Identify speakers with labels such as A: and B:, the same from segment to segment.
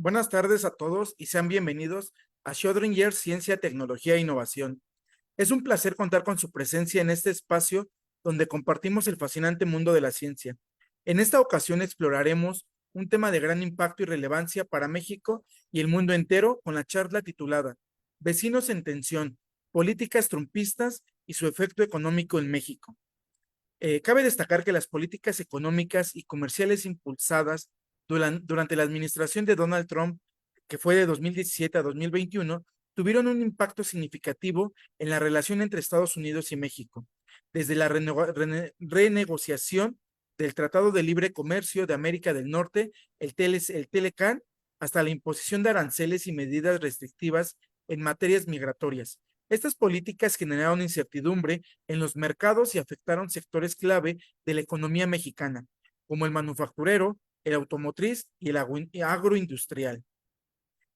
A: Buenas tardes a todos y sean bienvenidos a Schrödinger Ciencia, Tecnología e Innovación. Es un placer contar con su presencia en este espacio donde compartimos el fascinante mundo de la ciencia. En esta ocasión exploraremos un tema de gran impacto y relevancia para México y el mundo entero con la charla titulada Vecinos en tensión, políticas trumpistas y su efecto económico en México. Cabe destacar que las políticas económicas y comerciales impulsadas durante la administración de Donald Trump, que fue de 2017 a 2021, tuvieron un impacto significativo en la relación entre Estados Unidos y México, desde la renegociación del Tratado de Libre Comercio de América del Norte, el TELECAN, hasta la imposición de aranceles y medidas restrictivas en materias migratorias. Estas políticas generaron incertidumbre en los mercados y afectaron sectores clave de la economía mexicana, como el manufacturero, el automotriz y el agroindustrial.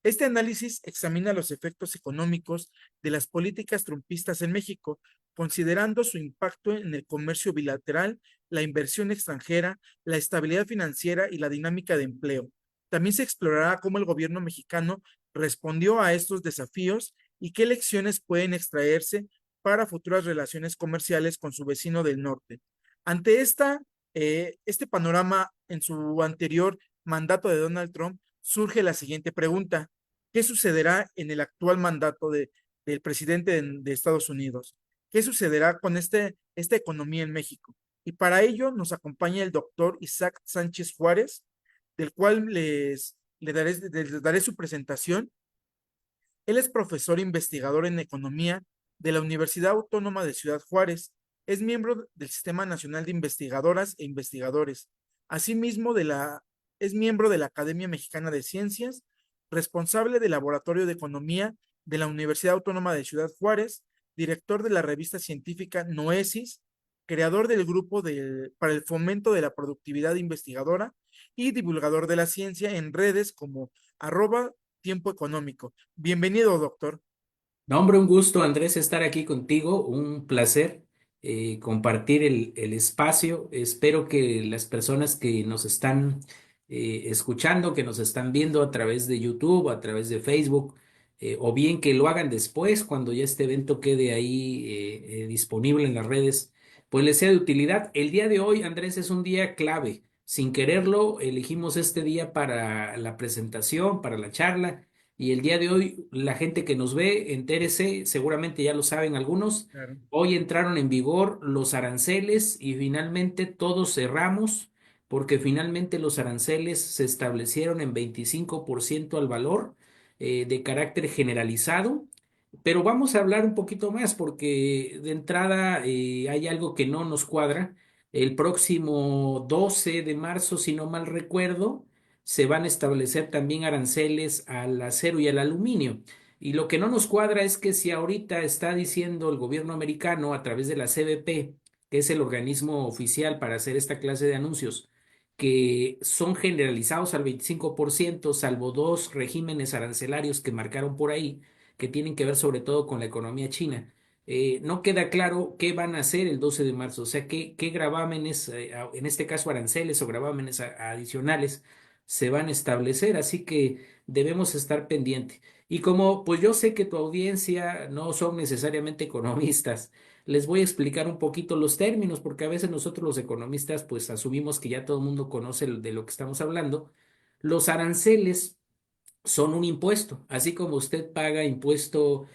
A: Este análisis examina los efectos económicos de las políticas trumpistas en México, considerando su impacto en el comercio bilateral, la inversión extranjera, la estabilidad financiera y la dinámica de empleo. También se explorará cómo el gobierno mexicano respondió a estos desafíos y qué lecciones pueden extraerse para futuras relaciones comerciales con su vecino del norte. Ante este panorama en su anterior mandato de Donald Trump, surge la siguiente pregunta: ¿qué sucederá en el actual mandato del presidente de Estados Unidos? ¿Qué sucederá con esta economía en México? Y para ello nos acompaña el doctor Isaac Sánchez Juárez, del cual les daré su presentación. Él es profesor investigador en economía de la Universidad Autónoma de Ciudad Juárez. Es miembro del Sistema Nacional de Investigadoras e Investigadores. Asimismo, es miembro de la Academia Mexicana de Ciencias, responsable del Laboratorio de Economía de la Universidad Autónoma de Ciudad Juárez, director de la revista científica Noesis, creador del grupo para el fomento de la productividad investigadora y divulgador de la ciencia en redes como @tiempo económico. Bienvenido, doctor.
B: No, hombre, un gusto, Andrés, estar aquí contigo, un placer compartir el espacio. Espero que las personas que nos están escuchando, que nos están viendo a través de YouTube, a través de Facebook, o bien que lo hagan después, cuando ya este evento quede ahí disponible en las redes, pues les sea de utilidad. El día de hoy, Andrés, es un día clave. Sin quererlo, elegimos este día para la presentación, para la charla. Y el día de hoy, la gente que nos ve, entérese, seguramente ya lo saben algunos,
A: Claro.
B: hoy entraron en vigor los aranceles y finalmente todos cerramos, porque finalmente los aranceles se establecieron en 25% al valor de carácter generalizado. Pero vamos a hablar un poquito más, porque de entrada hay algo que no nos cuadra. El próximo 12 de marzo, si no mal recuerdo, se van a establecer también aranceles al acero y al aluminio. Y lo que no nos cuadra es que si ahorita está diciendo el gobierno americano a través de la CBP, que es el organismo oficial para hacer esta clase de anuncios, que son generalizados al 25%, salvo dos regímenes arancelarios que marcaron por ahí, que tienen que ver sobre todo con la economía china. No queda claro qué van a hacer el 12 de marzo, o sea, qué gravámenes, en este caso aranceles o gravámenes adicionales se van a establecer, así que debemos estar pendientes. Y como pues yo sé que tu audiencia no son necesariamente economistas, les voy a explicar un poquito los términos, porque a veces nosotros los economistas pues asumimos que ya todo el mundo conoce de lo que estamos hablando. Los aranceles son un impuesto, así como usted paga impuesto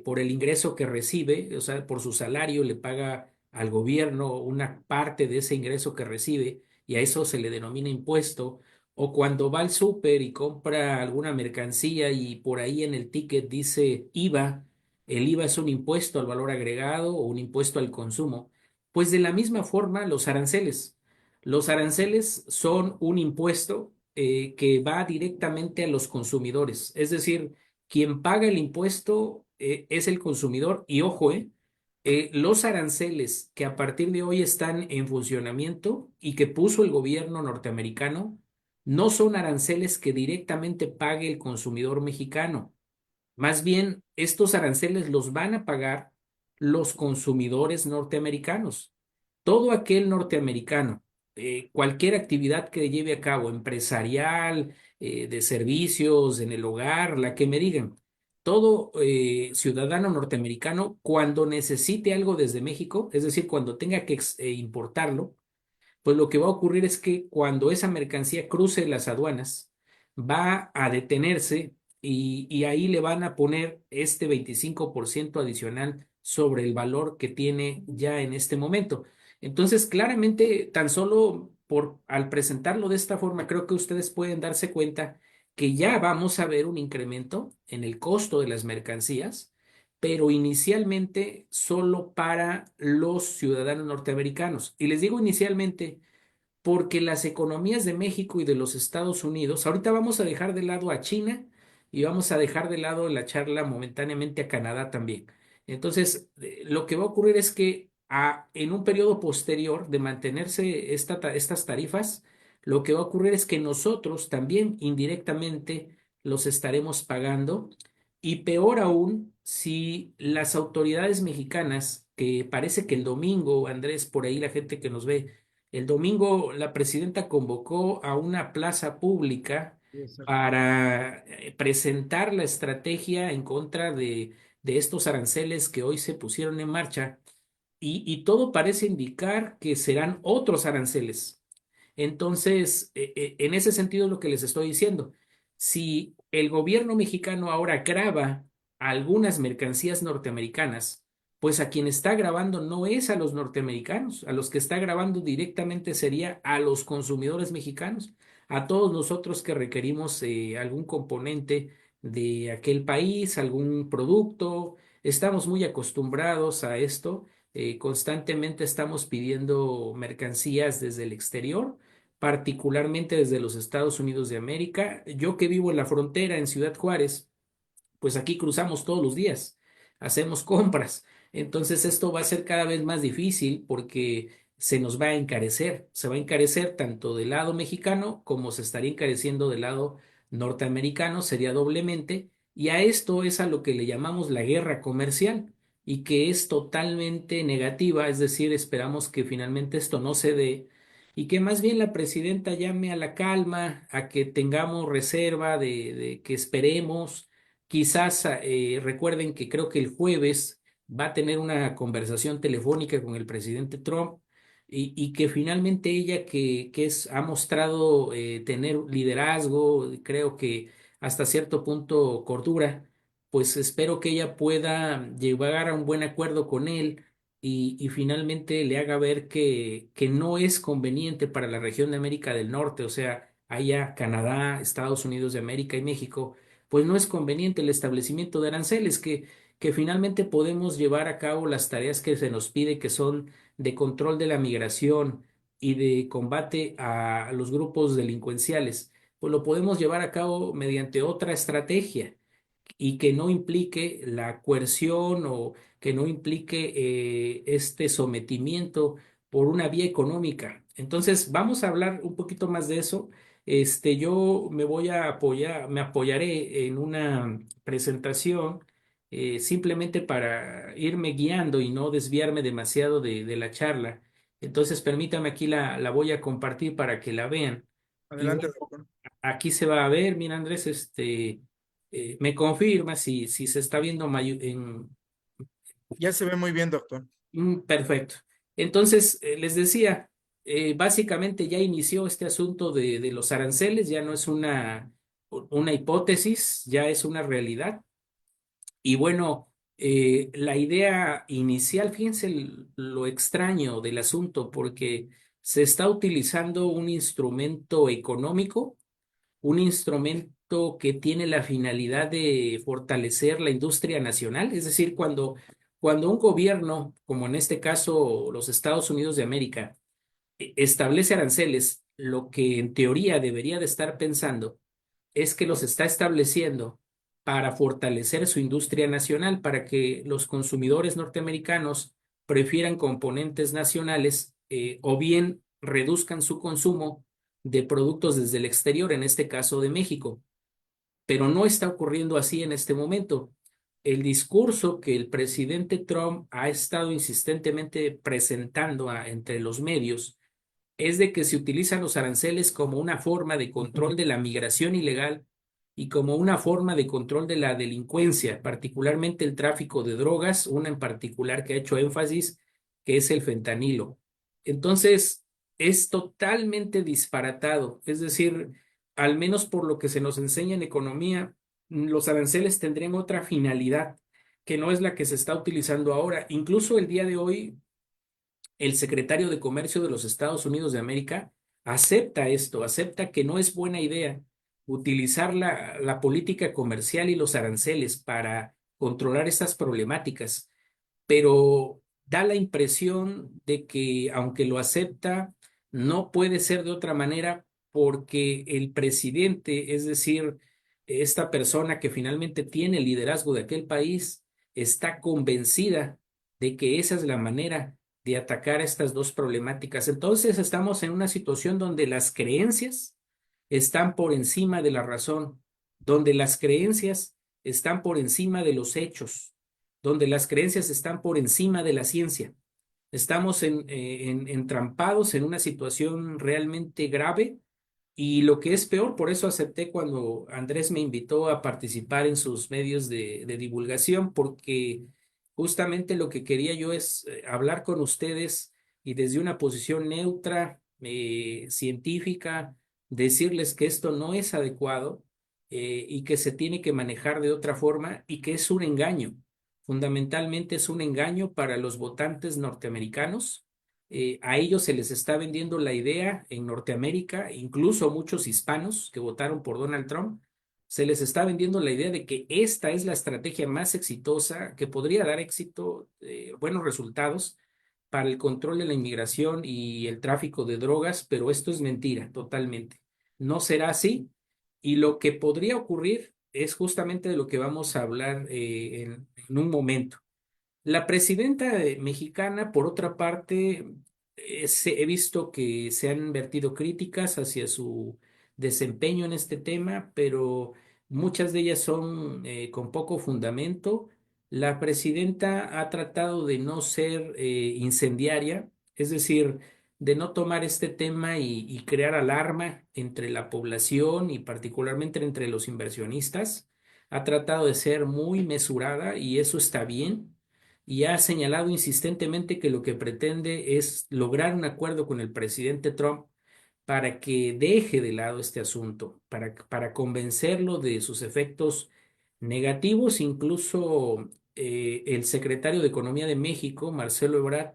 B: por el ingreso que recibe, o sea, por su salario le paga al gobierno una parte de ese ingreso que recibe y a eso se le denomina impuesto, o cuando va al súper y compra alguna mercancía y por ahí en el ticket dice IVA, el IVA es un impuesto al valor agregado o un impuesto al consumo, pues de la misma forma los aranceles. Los aranceles son un impuesto que va directamente a los consumidores. Es decir, quien paga el impuesto es el consumidor. Y ojo, los aranceles que a partir de hoy están en funcionamiento y que puso el gobierno norteamericano no son aranceles que directamente pague el consumidor mexicano. Más bien, estos aranceles los van a pagar los consumidores norteamericanos. Todo aquel norteamericano cualquier actividad que lleve a cabo, empresarial, de servicios, en el hogar, la que me digan. Todo ciudadano norteamericano, cuando necesite algo desde México, es decir, cuando tenga que importarlo, pues lo que va a ocurrir es que cuando esa mercancía cruce las aduanas, va a detenerse y ahí le van a poner este 25% adicional sobre el valor que tiene ya en este momento. Entonces, claramente, tan solo al presentarlo de esta forma, creo que ustedes pueden darse cuenta que ya vamos a ver un incremento en el costo de las mercancías, pero inicialmente solo para los ciudadanos norteamericanos. Y les digo inicialmente porque las economías de México y de los Estados Unidos, ahorita vamos a dejar de lado a China y vamos a dejar de lado en la charla momentáneamente a Canadá también. Entonces, lo que va a ocurrir es que en un periodo posterior de mantenerse estas tarifas, lo que va a ocurrir es que nosotros también indirectamente los estaremos pagando y peor aún si las autoridades mexicanas, que parece que el domingo, Andrés, por ahí la gente que nos ve, el domingo la presidenta convocó a una plaza pública
A: Sí, exacto.
B: para presentar la estrategia en contra de estos aranceles que hoy se pusieron en marcha y todo parece indicar que serán otros aranceles. Entonces, en ese sentido es lo que les estoy diciendo. Si el gobierno mexicano ahora grava algunas mercancías norteamericanas, pues a quien está grabando no es a los norteamericanos, a los que está grabando directamente sería a los consumidores mexicanos, a todos nosotros que requerimos algún componente de aquel país, algún producto. Estamos muy acostumbrados a esto. Constantemente estamos pidiendo mercancías desde el exterior, particularmente desde los Estados Unidos de América. Yo que vivo en la frontera en Ciudad Juárez, pues aquí cruzamos todos los días, hacemos compras. Entonces esto va a ser cada vez más difícil porque se nos va a encarecer, se va a encarecer tanto del lado mexicano como se estaría encareciendo del lado norteamericano, sería doblemente, y a esto es a lo que le llamamos la guerra comercial y que es totalmente negativa, es decir, esperamos que finalmente esto no se dé y que más bien la presidenta llame a la calma, a que tengamos reserva de que esperemos. Quizás recuerden que creo que el jueves va a tener una conversación telefónica con el presidente Trump y que finalmente ella ha mostrado tener liderazgo, creo que hasta cierto punto cordura, pues espero que ella pueda llegar a un buen acuerdo con él y finalmente le haga ver que no es conveniente para la región de América del Norte, o sea, haya Canadá, Estados Unidos de América y México, pues no es conveniente el establecimiento de aranceles, que finalmente podemos llevar a cabo las tareas que se nos pide, que son de control de la migración y de combate a los grupos delincuenciales, pues lo podemos llevar a cabo mediante otra estrategia y que no implique la coerción o que no implique este sometimiento por una vía económica. Entonces, vamos a hablar un poquito más de eso. Yo me voy a apoyar, me apoyaré en una presentación simplemente para irme guiando y no desviarme demasiado de la charla. Entonces, permítame aquí la voy a compartir para que la vean. Y
A: Adelante,
B: bueno,
A: doctor.
B: aquí se va a ver, mira Andrés, me confirma si se está viendo
A: Ya se ve muy bien, doctor.
B: perfecto. Entonces, les decía, básicamente ya inició este asunto de los aranceles, ya no es una hipótesis, ya es una realidad. Y bueno, la idea inicial, fíjense lo extraño del asunto, porque se está utilizando un instrumento económico, un instrumento que tiene la finalidad de fortalecer la industria nacional. Es decir, cuando un gobierno, como en este caso los Estados Unidos de América, establece aranceles, lo que en teoría debería de estar pensando es que los está estableciendo para fortalecer su industria nacional, para que los consumidores norteamericanos prefieran componentes nacionales o bien reduzcan su consumo de productos desde el exterior, en este caso de México. Pero no está ocurriendo así en este momento. El discurso que el presidente Trump ha estado insistentemente presentando entre los medios es de que se utilizan los aranceles como una forma de control de la migración ilegal y como una forma de control de la delincuencia, particularmente el tráfico de drogas, una en particular que ha hecho énfasis, que es el fentanilo. Entonces, es totalmente disparatado, es decir, al menos por lo que se nos enseña en economía, los aranceles tendrían otra finalidad que no es la que se está utilizando ahora. Incluso el día de hoy, el secretario de Comercio de los Estados Unidos de América acepta esto, acepta que no es buena idea utilizar la política comercial y los aranceles para controlar estas problemáticas, pero da la impresión de que aunque lo acepta, no puede ser de otra manera porque el presidente, es decir, esta persona que finalmente tiene el liderazgo de aquel país, está convencida de que esa es la manera de atacar estas dos problemáticas. Entonces estamos en una situación donde las creencias están por encima de la razón, donde las creencias están por encima de los hechos, donde las creencias están por encima de la ciencia. Estamos entrampados en una situación realmente grave y lo que es peor, por eso acepté cuando Andrés me invitó a participar en sus medios de divulgación, porque justamente lo que quería yo es hablar con ustedes y desde una posición neutra, científica, decirles que esto no es adecuado y que se tiene que manejar de otra forma y que es un engaño. Fundamentalmente es un engaño para los votantes norteamericanos. A ellos se les está vendiendo la idea en Norteamérica, incluso muchos hispanos que votaron por Donald Trump, se les está vendiendo la idea de que esta es la estrategia más exitosa, que podría dar éxito, buenos resultados para el control de la inmigración y el tráfico de drogas, pero esto es mentira totalmente. No será así y lo que podría ocurrir es justamente de lo que vamos a hablar en un momento. La presidenta mexicana, por otra parte, he visto que se han vertido críticas hacia su desempeño en este tema, pero muchas de ellas son con poco fundamento. La presidenta ha tratado de no ser incendiaria, es decir, de no tomar este tema y crear alarma entre la población y particularmente entre los inversionistas. Ha tratado de ser muy mesurada y eso está bien y ha señalado insistentemente que lo que pretende es lograr un acuerdo con el presidente Trump para que deje de lado este asunto, para convencerlo de sus efectos negativos. Incluso el secretario de Economía de México, Marcelo Ebrard,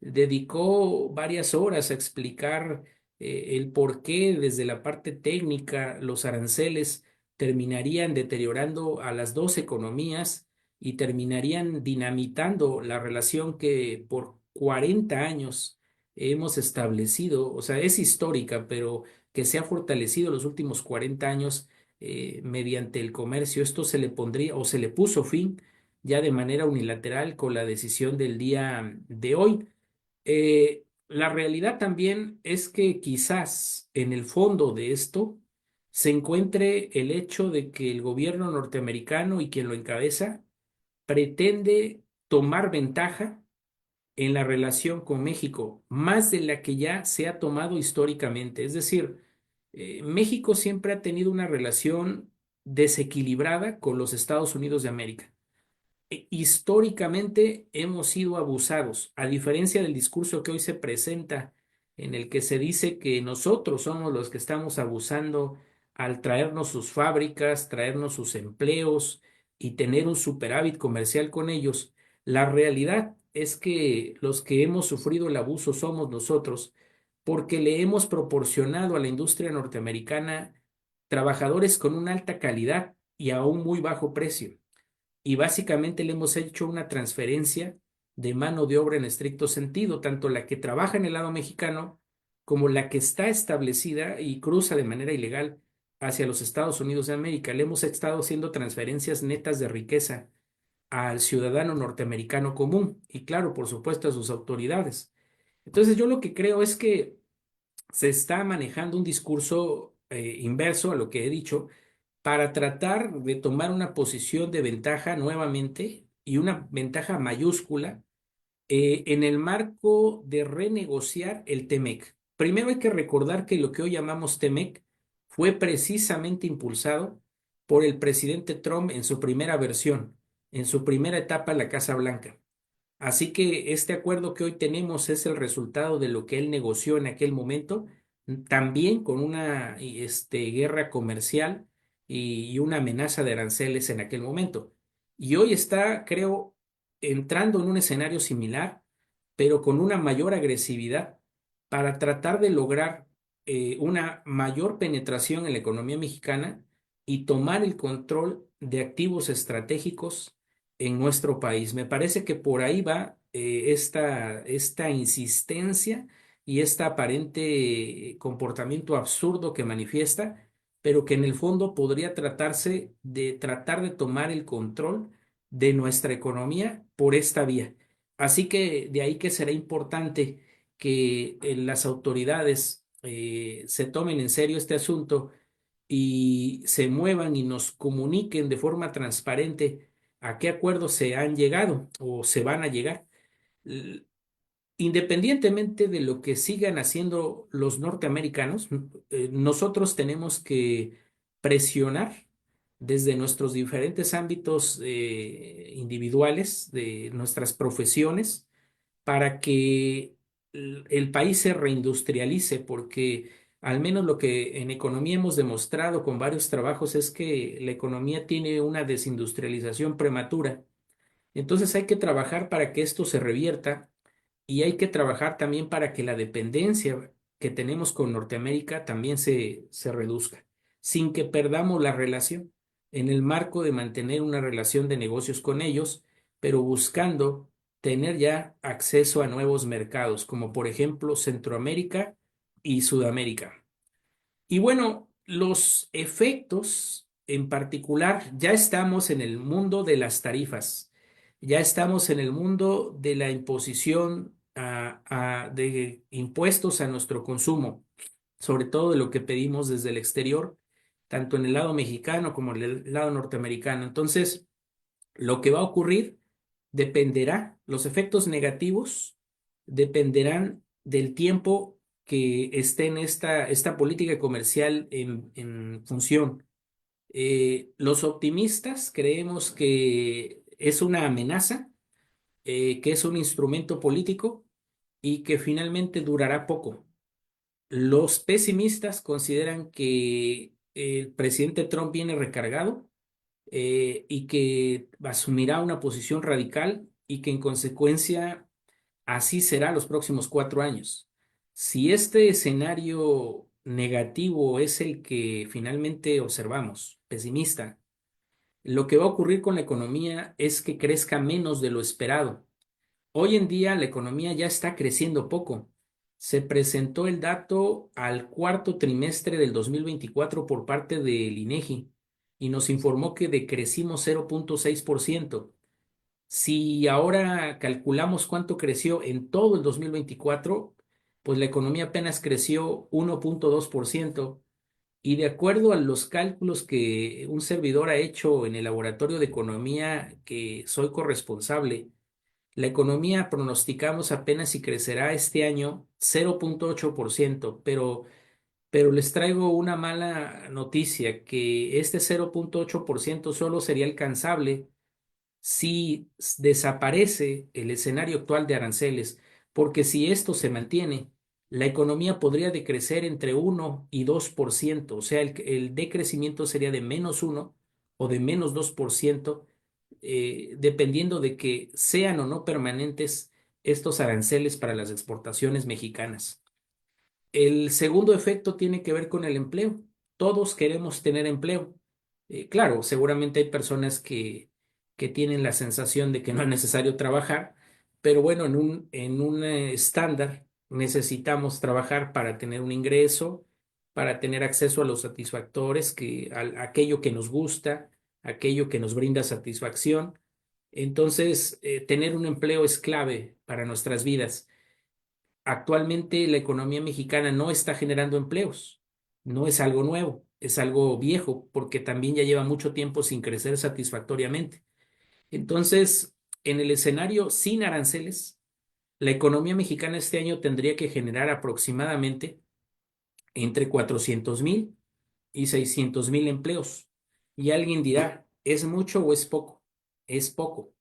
B: dedicó varias horas a explicar el por qué desde la parte técnica los aranceles terminarían deteriorando a las dos economías y terminarían dinamitando la relación que por 40 años hemos establecido, o sea, es histórica, pero que se ha fortalecido los últimos 40 años mediante el comercio. Esto se le pondría o se le puso fin ya de manera unilateral con la decisión del día de hoy. La realidad también es que quizás en el fondo de esto se encuentre el hecho de que el gobierno norteamericano y quien lo encabeza pretende tomar ventaja en la relación con México, más de la que ya se ha tomado históricamente. Es decir, México siempre ha tenido una relación desequilibrada con los Estados Unidos de América. Históricamente hemos sido abusados, a diferencia del discurso que hoy se presenta, en el que se dice que nosotros somos los que estamos abusando al traernos sus fábricas, traernos sus empleos y tener un superávit comercial con ellos. La realidad es que los que hemos sufrido el abuso somos nosotros, porque le hemos proporcionado a la industria norteamericana trabajadores con una alta calidad y a un muy bajo precio y básicamente le hemos hecho una transferencia de mano de obra en estricto sentido, tanto la que trabaja en el lado mexicano como la que está establecida y cruza de manera ilegal hacia los Estados Unidos de América. Le hemos estado haciendo transferencias netas de riqueza al ciudadano norteamericano común y claro, por supuesto, a sus autoridades. Entonces yo lo que creo es que se está manejando un discurso inverso a lo que he dicho para tratar de tomar una posición de ventaja nuevamente y una ventaja mayúscula en el marco de renegociar el TEMEC. primero hay que recordar que lo que hoy llamamos TEMEC fue precisamente impulsado por el presidente Trump en su primera versión, en su primera etapa en la Casa Blanca. Así que este acuerdo que hoy tenemos es el resultado de lo que él negoció en aquel momento, también con una guerra comercial y una amenaza de aranceles en aquel momento. Y hoy está, creo, entrando en un escenario similar, pero con una mayor agresividad para tratar de lograr una mayor penetración en la economía mexicana y tomar el control de activos estratégicos en nuestro país. Me parece que por ahí va esta insistencia y este aparente comportamiento absurdo que manifiesta, pero que en el fondo podría tratarse de tratar de tomar el control de nuestra economía por esta vía. Así que de ahí que será importante que las autoridades se tomen en serio este asunto y se muevan y nos comuniquen de forma transparente a qué acuerdos se han llegado o se van a llegar. L- Independientemente de lo que sigan haciendo los norteamericanos, nosotros tenemos que presionar desde nuestros diferentes ámbitos individuales, de nuestras profesiones, para que el país se reindustrialice, porque al menos lo que en economía hemos demostrado con varios trabajos es que la economía tiene una desindustrialización prematura. Entonces hay que trabajar para que esto se revierta y hay que trabajar también para que la dependencia que tenemos con Norteamérica también se reduzca, sin que perdamos la relación en el marco de mantener una relación de negocios con ellos, pero buscando tener ya acceso a nuevos mercados, como por ejemplo Centroamérica y Sudamérica. Y bueno, los efectos en particular, ya estamos en el mundo de las tarifas, ya estamos en el mundo de la imposición de impuestos a nuestro consumo, sobre todo de lo que pedimos desde el exterior, tanto en el lado mexicano como en el lado norteamericano. Entonces, lo que va a ocurrir dependerá, los efectos negativos dependerán del tiempo que esté en esta política comercial en función. Los optimistas creemos que es una amenaza, que es un instrumento político y que finalmente durará poco. Los pesimistas consideran que el presidente Trump viene recargado y que asumirá una posición radical y que en consecuencia así será los próximos 4 años. Si este escenario negativo es el que finalmente observamos, pesimista, lo que va a ocurrir con la economía es que crezca menos de lo esperado. Hoy en día la economía ya está creciendo poco. Se presentó el dato al cuarto trimestre del 2024 por parte del INEGI y nos informó que decrecimos 0,6%. Si ahora calculamos cuánto creció en todo el 2024, pues la economía apenas creció 1,2%. Y de acuerdo a los cálculos que un servidor ha hecho en el laboratorio de economía que soy corresponsable, la economía pronosticamos apenas si crecerá este año 0,8%, pero les traigo una mala noticia, que este 0,8% solo sería alcanzable si desaparece el escenario actual de aranceles, porque si esto se mantiene, la economía podría decrecer entre 1 y 2%, o sea, el decrecimiento sería de -1 o de -2%, dependiendo de que sean o no permanentes estos aranceles para las exportaciones mexicanas. El segundo efecto tiene que ver con el empleo. Todos queremos tener empleo. Claro, seguramente hay personas que tienen la sensación de que no es necesario trabajar, pero bueno, en un estándar necesitamos trabajar para tener un ingreso, para tener acceso a los satisfactores, a aquello que nos gusta, aquello que nos brinda satisfacción. Entonces, tener un empleo es clave para nuestras vidas. Actualmente la economía mexicana no está generando empleos. No es algo nuevo, es algo viejo, porque también ya lleva mucho tiempo sin crecer satisfactoriamente. Entonces, en el escenario sin aranceles, La economía mexicana este año tendría que generar aproximadamente entre 400,000 y 600,000 empleos. Y alguien dirá, ¿es mucho o es poco? Es poco,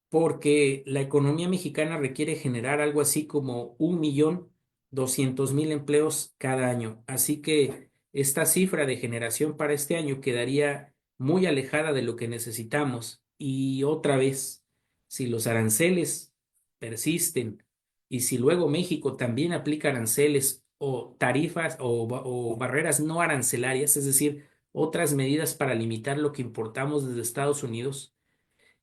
B: porque la economía mexicana requiere generar algo así como 1,200,000 empleos cada año. Así que esta cifra de generación para este año quedaría muy alejada de lo que necesitamos. Y otra vez, si los aranceles persisten y si luego México también aplica aranceles o tarifas o barreras no arancelarias, es decir, otras medidas para limitar lo que importamos desde Estados Unidos,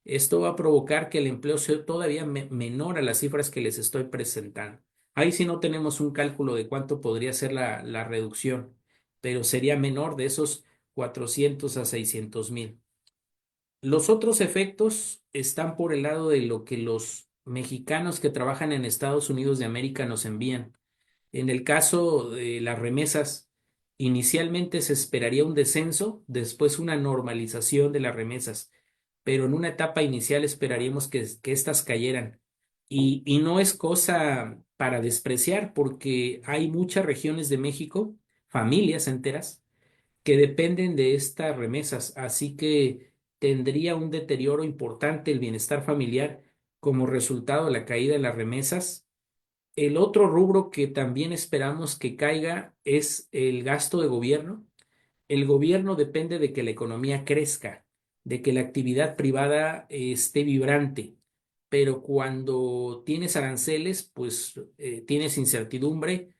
B: esto va a provocar que el empleo sea todavía menor a las cifras que les estoy presentando. Ahí sí no tenemos un cálculo de cuánto podría ser la reducción, pero sería menor de esos 400 a 600,000. Los otros efectos están por el lado de lo que los mexicanos que trabajan en Estados Unidos de América nos envían. En el caso de las remesas, inicialmente se esperaría un descenso, después una normalización de las remesas, pero en una etapa inicial esperaríamos que éstas cayeran. Y no es cosa para despreciar, porque hay muchas regiones de México, familias enteras, que dependen de estas remesas, así que tendría un deterioro importante el bienestar familiar como resultado de la caída de las remesas. El otro rubro que también esperamos que caiga es el gasto de gobierno. El gobierno depende de que la economía crezca, de que la actividad privada esté vibrante, pero cuando tienes aranceles, pues tienes incertidumbre,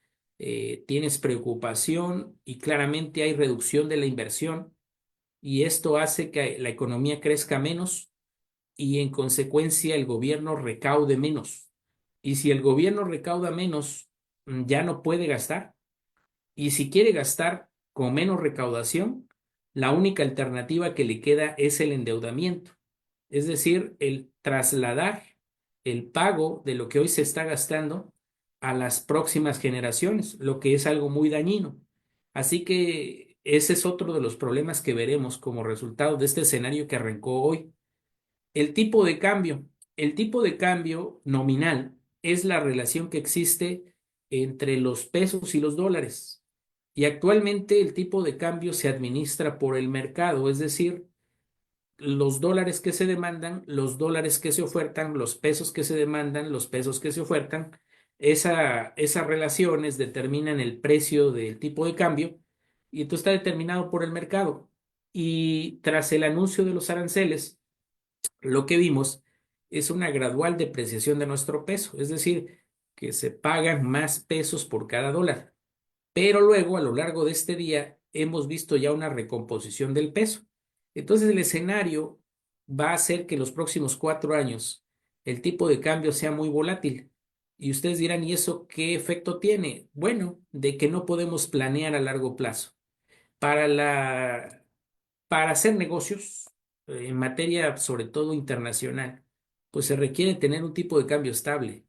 B: tienes preocupación y claramente hay reducción de la inversión y esto hace que la economía crezca menos y en consecuencia el gobierno recaude menos. Y si el gobierno recauda menos, ya no puede gastar. Y si quiere gastar con menos recaudación, la única alternativa que le queda es el endeudamiento. Es decir, el trasladar el pago de lo que hoy se está gastando a las próximas generaciones, lo que es algo muy dañino. Así que ese es otro de los problemas que veremos como resultado de este escenario que arrancó hoy. El tipo de cambio. El tipo de cambio nominal es la relación que existe entre los pesos y los dólares. Y actualmente el tipo de cambio se administra por el mercado, es decir, los dólares que se demandan, los dólares que se ofertan, los pesos que se demandan, los pesos que se ofertan. Esas relaciones determinan el precio del tipo de cambio y esto está determinado por el mercado. Y tras el anuncio de los aranceles, lo que vimos es una gradual depreciación de nuestro peso, es decir, que se pagan más pesos por cada dólar. Pero luego, a lo largo de este día, hemos visto ya una recomposición del peso. Entonces, el escenario va a ser que los próximos 4 años el tipo de cambio sea muy volátil. Y ustedes dirán, ¿y eso qué efecto tiene? Bueno, de que no podemos planear a largo plazo. Para para hacer negocios en materia, sobre todo internacional, pues se requiere tener un tipo de cambio estable.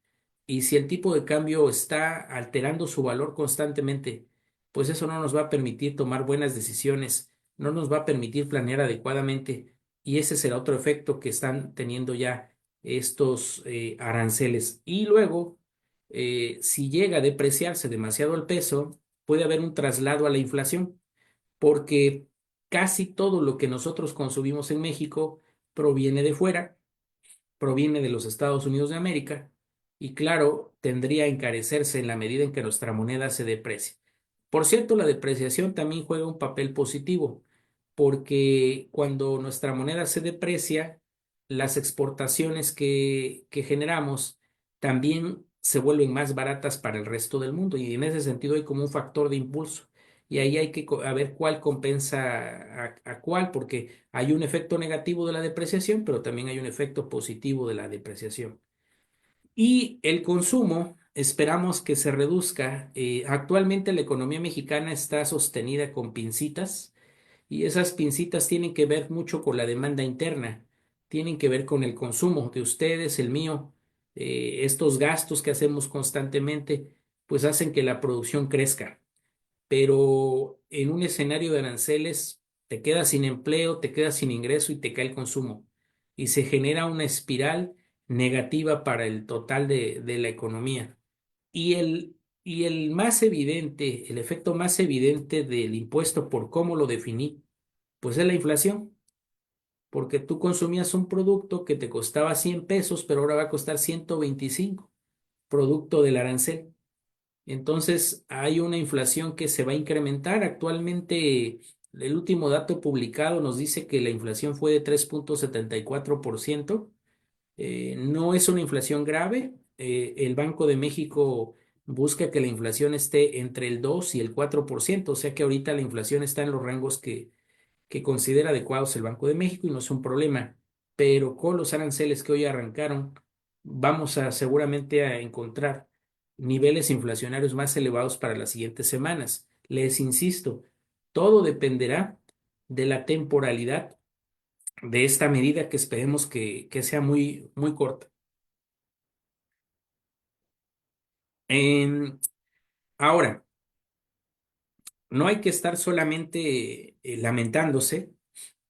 B: Y si el tipo de cambio está alterando su valor constantemente, pues eso no nos va a permitir tomar buenas decisiones, no nos va a permitir planear adecuadamente. Y ese será otro efecto que están teniendo ya estos aranceles. Y luego, si llega a depreciarse demasiado el peso, puede haber un traslado a la inflación porque casi todo lo que nosotros consumimos en México proviene de fuera, proviene de los Estados Unidos de América, y claro, tendría a encarecerse en la medida en que nuestra moneda se deprecia. Por cierto, la depreciación también juega un papel positivo, porque cuando nuestra moneda se deprecia, las exportaciones que generamos también se vuelven más baratas para el resto del mundo, y en ese sentido hay como un factor de impulso. Y ahí hay que a ver cuál compensa a cuál, porque hay un efecto negativo de la depreciación, pero también hay un efecto positivo de la depreciación. Y el consumo, esperamos que se reduzca. Actualmente la economía mexicana está sostenida con pincitas y esas pincitas tienen que ver mucho con la demanda interna, tienen que ver con el consumo de ustedes, el mío. Estos gastos que hacemos constantemente, pues hacen que la producción crezca, pero en un escenario de aranceles te quedas sin empleo, te quedas sin ingreso y te cae el consumo. Y se genera una espiral negativa para el total de la economía. Y el más evidente, el efecto más evidente del impuesto por cómo lo definí, pues es la inflación, porque tú consumías un producto que te costaba 100 pesos, pero ahora va a costar 125, producto del arancel. Entonces, hay una inflación que se va a incrementar. Actualmente, el último dato publicado nos dice que la inflación fue de 3,74%. No es una inflación grave. El Banco de México busca que la inflación esté entre el 2 y el 4%, o sea que ahorita la inflación está en los rangos que considera adecuados el Banco de México y no es un problema. Pero con los aranceles que hoy arrancaron, vamos a seguramente a encontrar niveles inflacionarios más elevados para las siguientes semanas. Les insisto, todo dependerá de la temporalidad de esta medida que esperemos que sea muy, muy corta. En- Ahora, no hay que estar solamente lamentándose,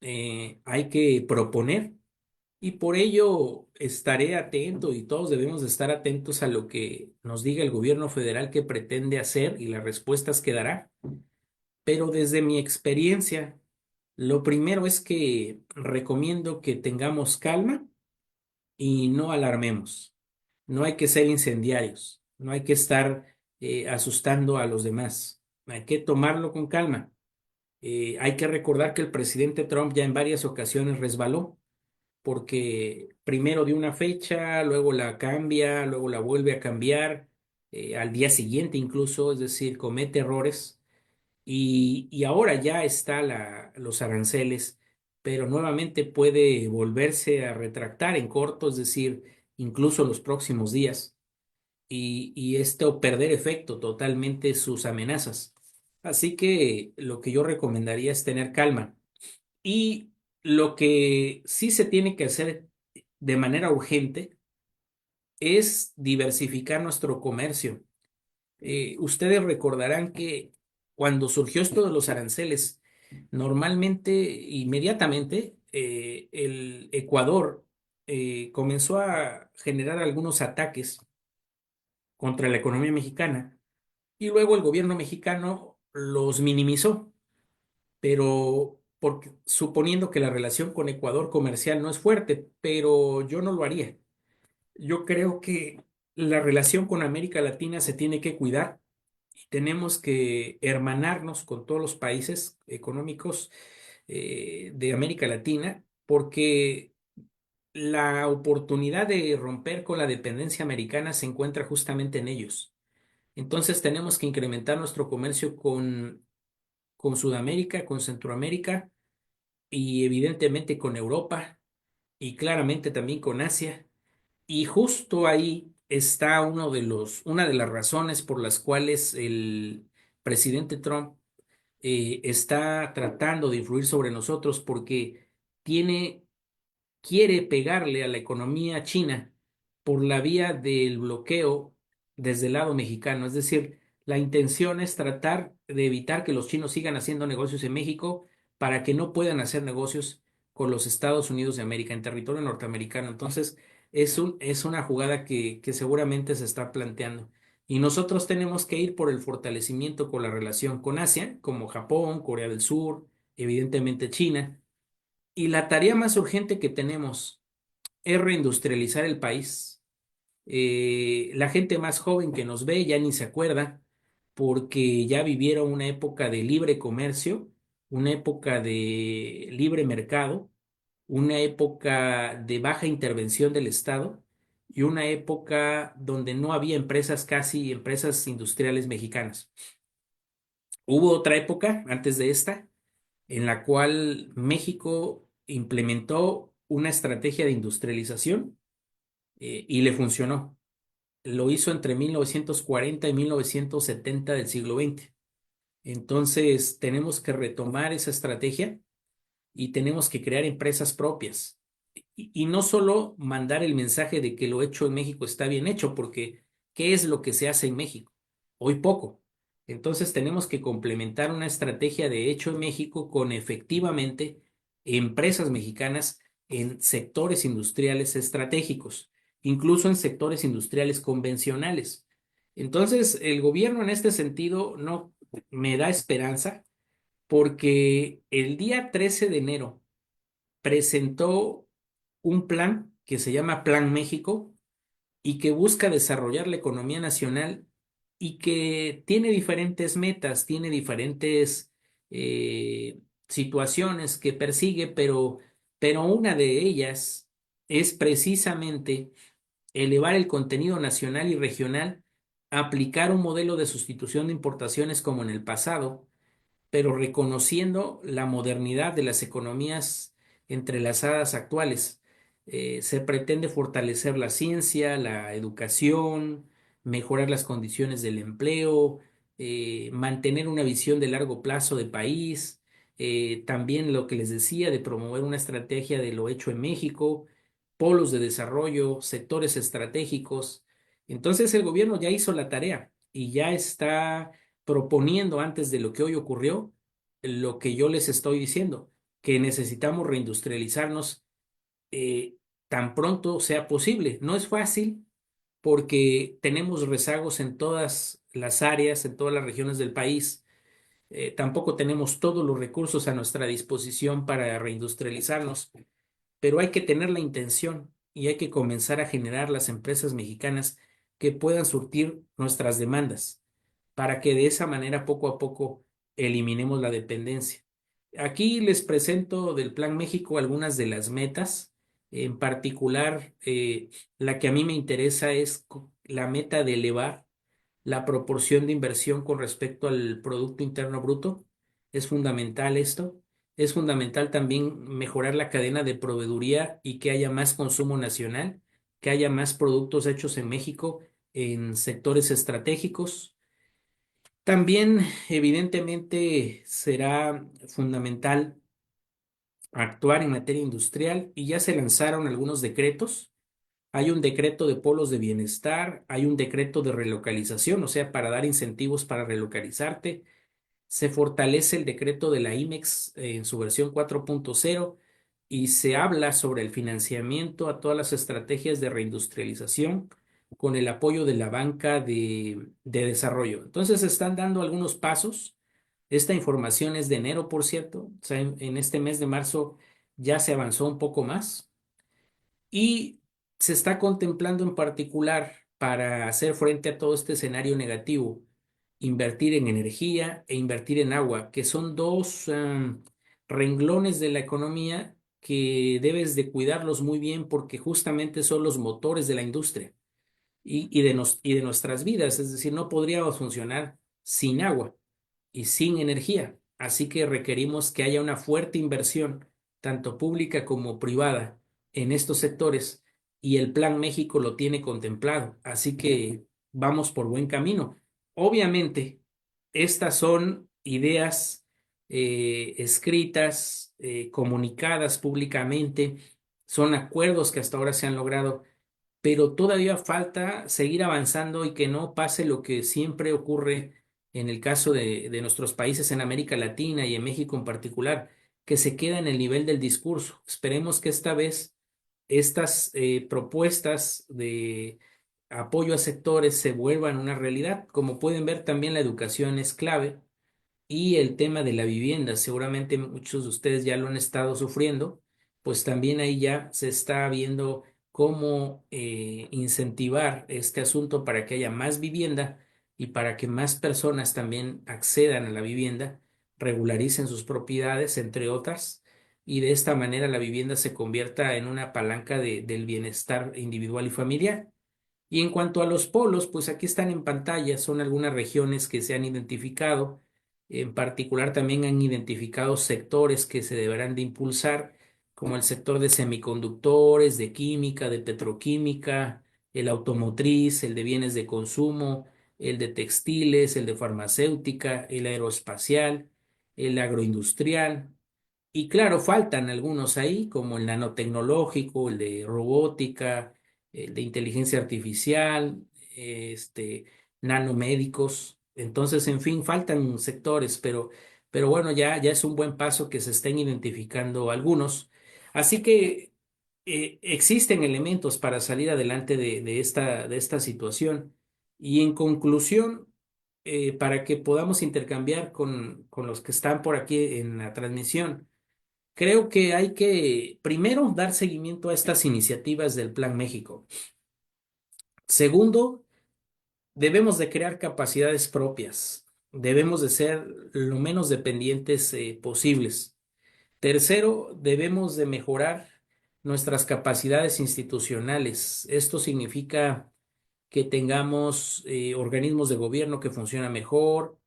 B: hay que proponer. Y por ello estaré atento y todos debemos de estar atentos a lo que nos diga el gobierno federal que pretende hacer y las respuestas que dará. Pero desde mi experiencia, lo primero es que recomiendo que tengamos calma y no alarmemos. No hay que ser incendiarios, no hay que estar asustando a los demás. Hay que tomarlo con calma. Hay que recordar que el presidente Trump ya en varias ocasiones resbaló porque primero dio una fecha, luego la cambia, luego la vuelve a cambiar, al día siguiente incluso, es decir, comete errores y ahora ya está los aranceles, pero nuevamente puede volverse a retractar en corto, es decir, incluso los próximos días y esto perder efecto totalmente sus amenazas. Así que lo que yo recomendaría es tener calma. Y lo que sí se tiene que hacer de manera urgente es diversificar nuestro comercio. Ustedes recordarán que cuando surgió esto de los aranceles, normalmente, inmediatamente, el Ecuador comenzó a generar algunos ataques contra la economía mexicana y luego el gobierno mexicano los minimizó, pero suponiendo que la relación con Ecuador comercial no es fuerte, pero yo no lo haría. Yo creo que la relación con América Latina se tiene que cuidar y tenemos que hermanarnos con todos los países económicos de América Latina porque la oportunidad de romper con la dependencia americana se encuentra justamente en ellos. Entonces tenemos que incrementar nuestro comercio con Sudamérica, con Centroamérica y evidentemente con Europa y claramente también con Asia. Y justo ahí está una de las razones por las cuales el presidente Trump está tratando de influir sobre nosotros porque tiene quiere pegarle a la economía china por la vía del bloqueo desde el lado mexicano. Es decir, la intención es tratar de evitar que los chinos sigan haciendo negocios en México para que no puedan hacer negocios con los Estados Unidos de América en territorio norteamericano. Entonces, es una jugada que seguramente se está planteando. Y nosotros tenemos que ir por el fortalecimiento con la relación con Asia, como Japón, Corea del Sur, evidentemente China. Y la tarea más urgente que tenemos es reindustrializar el país. La gente más joven que nos ve ya ni se acuerda porque ya vivieron una época de libre comercio, una época de libre mercado, una época de baja intervención del Estado y una época donde no había empresas, casi empresas industriales mexicanas. Hubo otra época antes de esta en la cual México implementó una estrategia de industrialización y le funcionó. Lo hizo entre 1940 y 1970 del siglo XX. Entonces, tenemos que retomar esa estrategia y tenemos que crear empresas propias. Y no solo mandar el mensaje de que lo hecho en México está bien hecho, porque ¿qué es lo que se hace en México? Hoy poco. Entonces tenemos que complementar una estrategia de hecho en México con efectivamente empresas mexicanas en sectores industriales estratégicos. incluso en sectores industriales convencionales. Entonces, el gobierno en este sentido no me da esperanza porque el día 13 de enero presentó un plan que se llama Plan México y que busca desarrollar la economía nacional y que tiene diferentes metas, tiene diferentes eh, situaciones que persigue, pero una de ellas es precisamente elevar el contenido nacional y regional, aplicar un modelo de sustitución de importaciones como en el pasado, pero reconociendo la modernidad de las economías entrelazadas actuales. Se pretende fortalecer la ciencia, la educación, mejorar las condiciones del empleo, mantener una visión de largo plazo de país, también lo que les decía de promover una estrategia de lo hecho en México, polos de desarrollo, sectores estratégicos. Entonces el gobierno ya hizo la tarea y ya está proponiendo antes de lo que hoy ocurrió, lo que yo les estoy diciendo, que necesitamos reindustrializarnos eh, tan pronto sea posible. No es fácil porque tenemos rezagos en todas las áreas, en todas las regiones del país. Tampoco tenemos todos los recursos a nuestra disposición para reindustrializarnos, pero hay que tener la intención y hay que comenzar a generar las empresas mexicanas que puedan surtir nuestras demandas para que de esa manera poco a poco eliminemos la dependencia. Aquí les presento del Plan México algunas de las metas. En particular, la que a mí me interesa es la meta de elevar la proporción de inversión con respecto al Producto Interno Bruto. Es fundamental esto. Es fundamental también mejorar la cadena de proveeduría y que haya más consumo nacional, que haya más productos hechos en México en sectores estratégicos. También, evidentemente, será fundamental actuar en materia industrial y ya se lanzaron algunos decretos. Hay un decreto de polos de bienestar, hay un decreto de relocalización, o sea, para dar incentivos para relocalizarte. Se fortalece el decreto de la IMEX en su versión 4.0 y se habla sobre el financiamiento a todas las estrategias de reindustrialización con el apoyo de la banca de desarrollo. Entonces se están dando algunos pasos. Esta información es de enero, por cierto. O sea, en este mes de marzo ya se avanzó un poco más y se está contemplando en particular para hacer frente a todo este escenario negativo, invertir en energía e invertir en agua, que son dos renglones de la economía que debes de cuidarlos muy bien porque justamente son los motores de la industria y de nuestras vidas. Es decir, no podríamos funcionar sin agua y sin energía. Así que requerimos que haya una fuerte inversión, tanto pública como privada, en estos sectores y el Plan México lo tiene contemplado. Así que vamos por buen camino. Obviamente, estas son ideas escritas, comunicadas públicamente, son acuerdos que hasta ahora se han logrado, pero todavía falta seguir avanzando y que no pase lo que siempre ocurre en el caso de nuestros países en América Latina y en México en particular, que se queda en el nivel del discurso. Esperemos que esta vez estas propuestas de apoyo a sectores se vuelvan una realidad. Como pueden ver, también la educación es clave y el tema de la vivienda. Seguramente muchos de ustedes ya lo han estado sufriendo, pues también ahí ya se está viendo cómo incentivar este asunto para que haya más vivienda y para que más personas también accedan a la vivienda, regularicen sus propiedades, entre otras, y de esta manera la vivienda se convierta en una palanca del bienestar individual y familiar. Y en cuanto a los polos, pues aquí están en pantalla, son algunas regiones que se han identificado. En particular también han identificado sectores que se deberán de impulsar, como el sector de semiconductores, de química, de petroquímica, el automotriz, el de bienes de consumo, el de textiles, el de farmacéutica, el aeroespacial, el agroindustrial. Y claro, faltan algunos ahí, como el nanotecnológico, el de robótica, el de inteligencia artificial, este, nanomédicos. Entonces, en fin, faltan sectores, pero bueno, ya es un buen paso que se estén identificando algunos. Así que existen elementos para salir adelante de esta situación. Y en conclusión, para que podamos intercambiar con los que están por aquí en la transmisión, creo que hay que primero dar seguimiento a estas iniciativas del Plan México. Segundo, debemos de crear capacidades propias. Debemos de ser lo menos dependientes posibles. Tercero, debemos de mejorar nuestras capacidades institucionales. Esto significa que tengamos organismos de gobierno que funcionan mejor,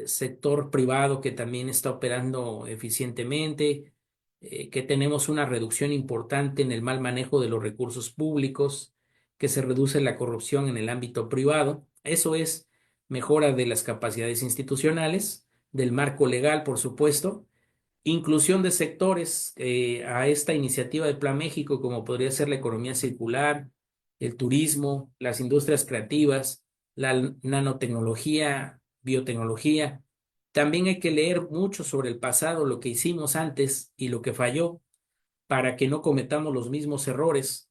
B: sector privado que también está operando eficientemente, que tenemos una reducción importante en el mal manejo de los recursos públicos, que se reduce la corrupción en el ámbito privado. Eso es mejora de las capacidades institucionales, del marco legal, por supuesto, inclusión de sectores a esta iniciativa de Plan México, como podría ser la economía circular, el turismo, las industrias creativas, la nanotecnología, biotecnología. También hay que leer mucho sobre el pasado, lo que hicimos antes y lo que falló, para que no cometamos los mismos errores.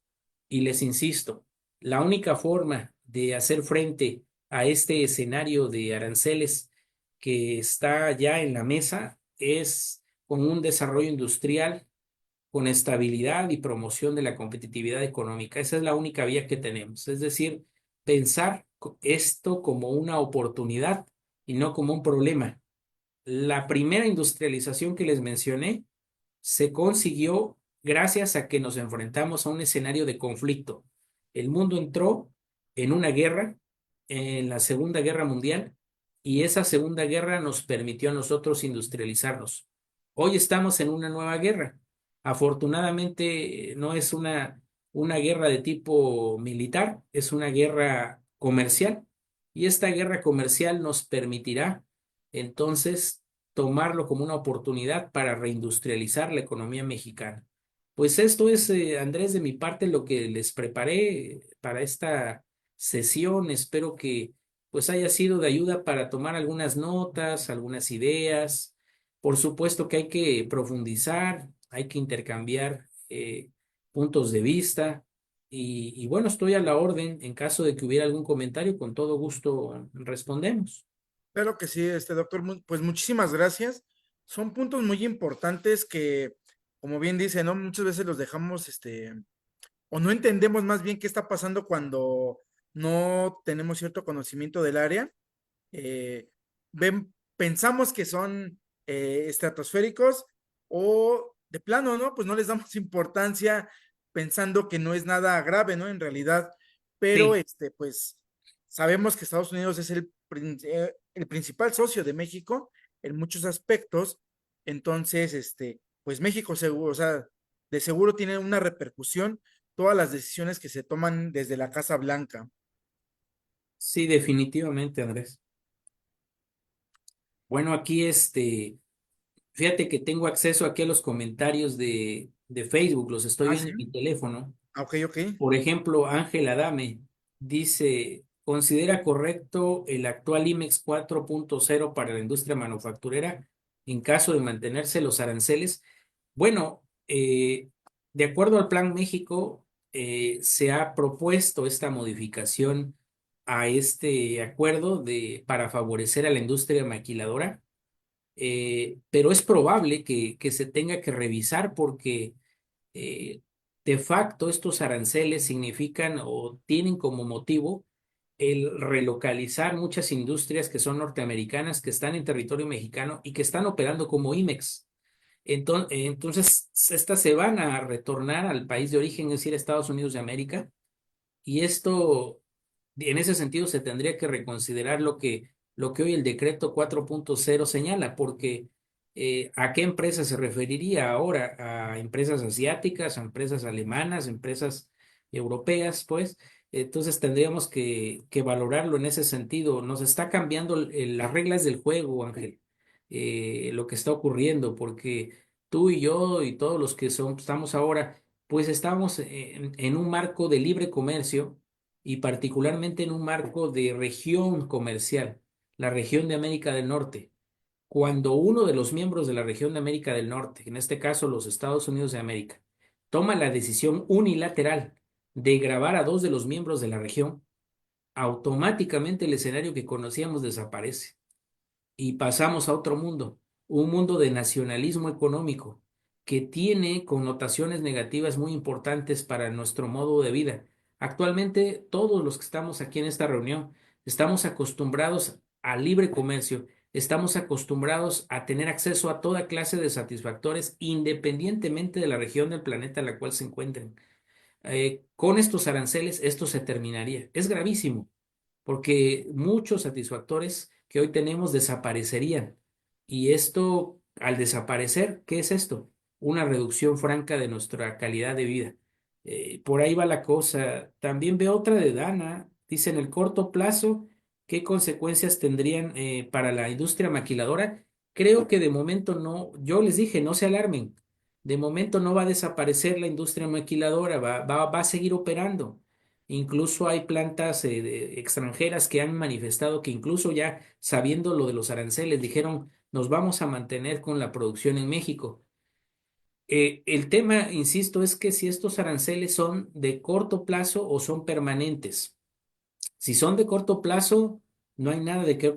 B: Y les insisto, la única forma de hacer frente a este escenario de aranceles que está ya en la mesa es con un desarrollo industrial, con estabilidad y promoción de la competitividad económica. Esa es la única vía que tenemos. Es decir, pensar esto como una oportunidad y no como un problema. La primera industrialización que les mencioné se consiguió gracias a que nos enfrentamos a un escenario de conflicto. El mundo entró en una guerra, en la Segunda Guerra Mundial, y esa Segunda Guerra nos permitió a nosotros industrializarnos. Hoy estamos en una nueva guerra. Afortunadamente no es una guerra de tipo militar, es una guerra comercial, y esta guerra comercial nos permitirá entonces tomarlo como una oportunidad para reindustrializar la economía mexicana. Pues esto es, Andrés, de mi parte lo que les preparé para esta sesión. Espero que pues haya sido de ayuda para tomar algunas notas, algunas ideas. Por supuesto que hay que profundizar, hay que intercambiar puntos de vista. Y bueno, estoy a la orden. En caso de que hubiera algún comentario, con todo gusto respondemos.
A: Claro que sí, doctor, pues muchísimas gracias. Son puntos muy importantes que, como bien dice, ¿no? Muchas veces los dejamos, o no entendemos más bien qué está pasando cuando no tenemos cierto conocimiento del área. eh, Pensamos que son estratosféricos o de plano, ¿no? Pues no les damos importancia pensando que no es nada grave, ¿no? En realidad, pero
B: Sí.
A: pues sabemos que Estados Unidos es el principal socio de México en muchos aspectos, entonces, pues México seguro, o sea, de seguro tiene una repercusión todas las decisiones que se toman desde la Casa Blanca.
B: Sí, definitivamente, Andrés. Bueno, aquí fíjate que tengo acceso aquí a los comentarios de Facebook, los estoy
A: Ah,
B: viendo
A: sí.
B: en mi teléfono.
A: Ah, ok, ok.
B: Por ejemplo, Ángel Adame dice, ¿considera correcto el actual IMEX 4.0 para la industria manufacturera en caso de mantenerse los aranceles? Bueno, de acuerdo al Plan México, se ha propuesto esta modificación a este acuerdo para favorecer a la industria maquiladora, pero es probable que se tenga que revisar porque eh, de facto estos aranceles significan o tienen como motivo el relocalizar muchas industrias que son norteamericanas, que están en territorio mexicano y que están operando como IMEX. Entonces, estas se van a retornar al país de origen, es decir, a Estados Unidos de América, y esto, en ese sentido, se tendría que reconsiderar lo que hoy el decreto 4.0 señala, porque ¿a qué empresas se referiría ahora? ¿A empresas asiáticas, a empresas alemanas, empresas europeas? Pues, entonces tendríamos que valorarlo en ese sentido. Nos está cambiando las reglas del juego, Ángel, lo que está ocurriendo, porque tú y yo y todos los que estamos ahora pues estamos en un marco de libre comercio y particularmente en un marco de región comercial, la región de América del Norte. Cuando uno de los miembros de la región de América del Norte, en este caso los Estados Unidos de América, toma la decisión unilateral de grabar a dos de los miembros de la región, automáticamente el escenario que conocíamos desaparece y pasamos a otro mundo, un mundo de nacionalismo económico que tiene connotaciones negativas muy importantes para nuestro modo de vida. Actualmente, todos los que estamos aquí en esta reunión estamos acostumbrados al libre comercio, estamos acostumbrados a tener acceso a toda clase de satisfactores independientemente de la región del planeta en la cual se encuentren. Con estos aranceles, esto se terminaría. Es gravísimo porque muchos satisfactores que hoy tenemos desaparecerían. Y esto, al desaparecer, ¿qué es esto? Una reducción franca de nuestra calidad de vida. Por ahí va la cosa. También veo otra de Dana. Dice, en el corto plazo, ¿qué consecuencias tendrían para la industria maquiladora? Creo que de momento no, yo les dije, no se alarmen. De momento no va a desaparecer la industria maquiladora, va a seguir operando. Incluso hay plantas extranjeras que han manifestado que incluso ya sabiendo lo de los aranceles, dijeron, nos vamos a mantener con la producción en México. El tema, insisto, es que si estos aranceles son de corto plazo o son permanentes. Si son de corto plazo, no hay nada de qué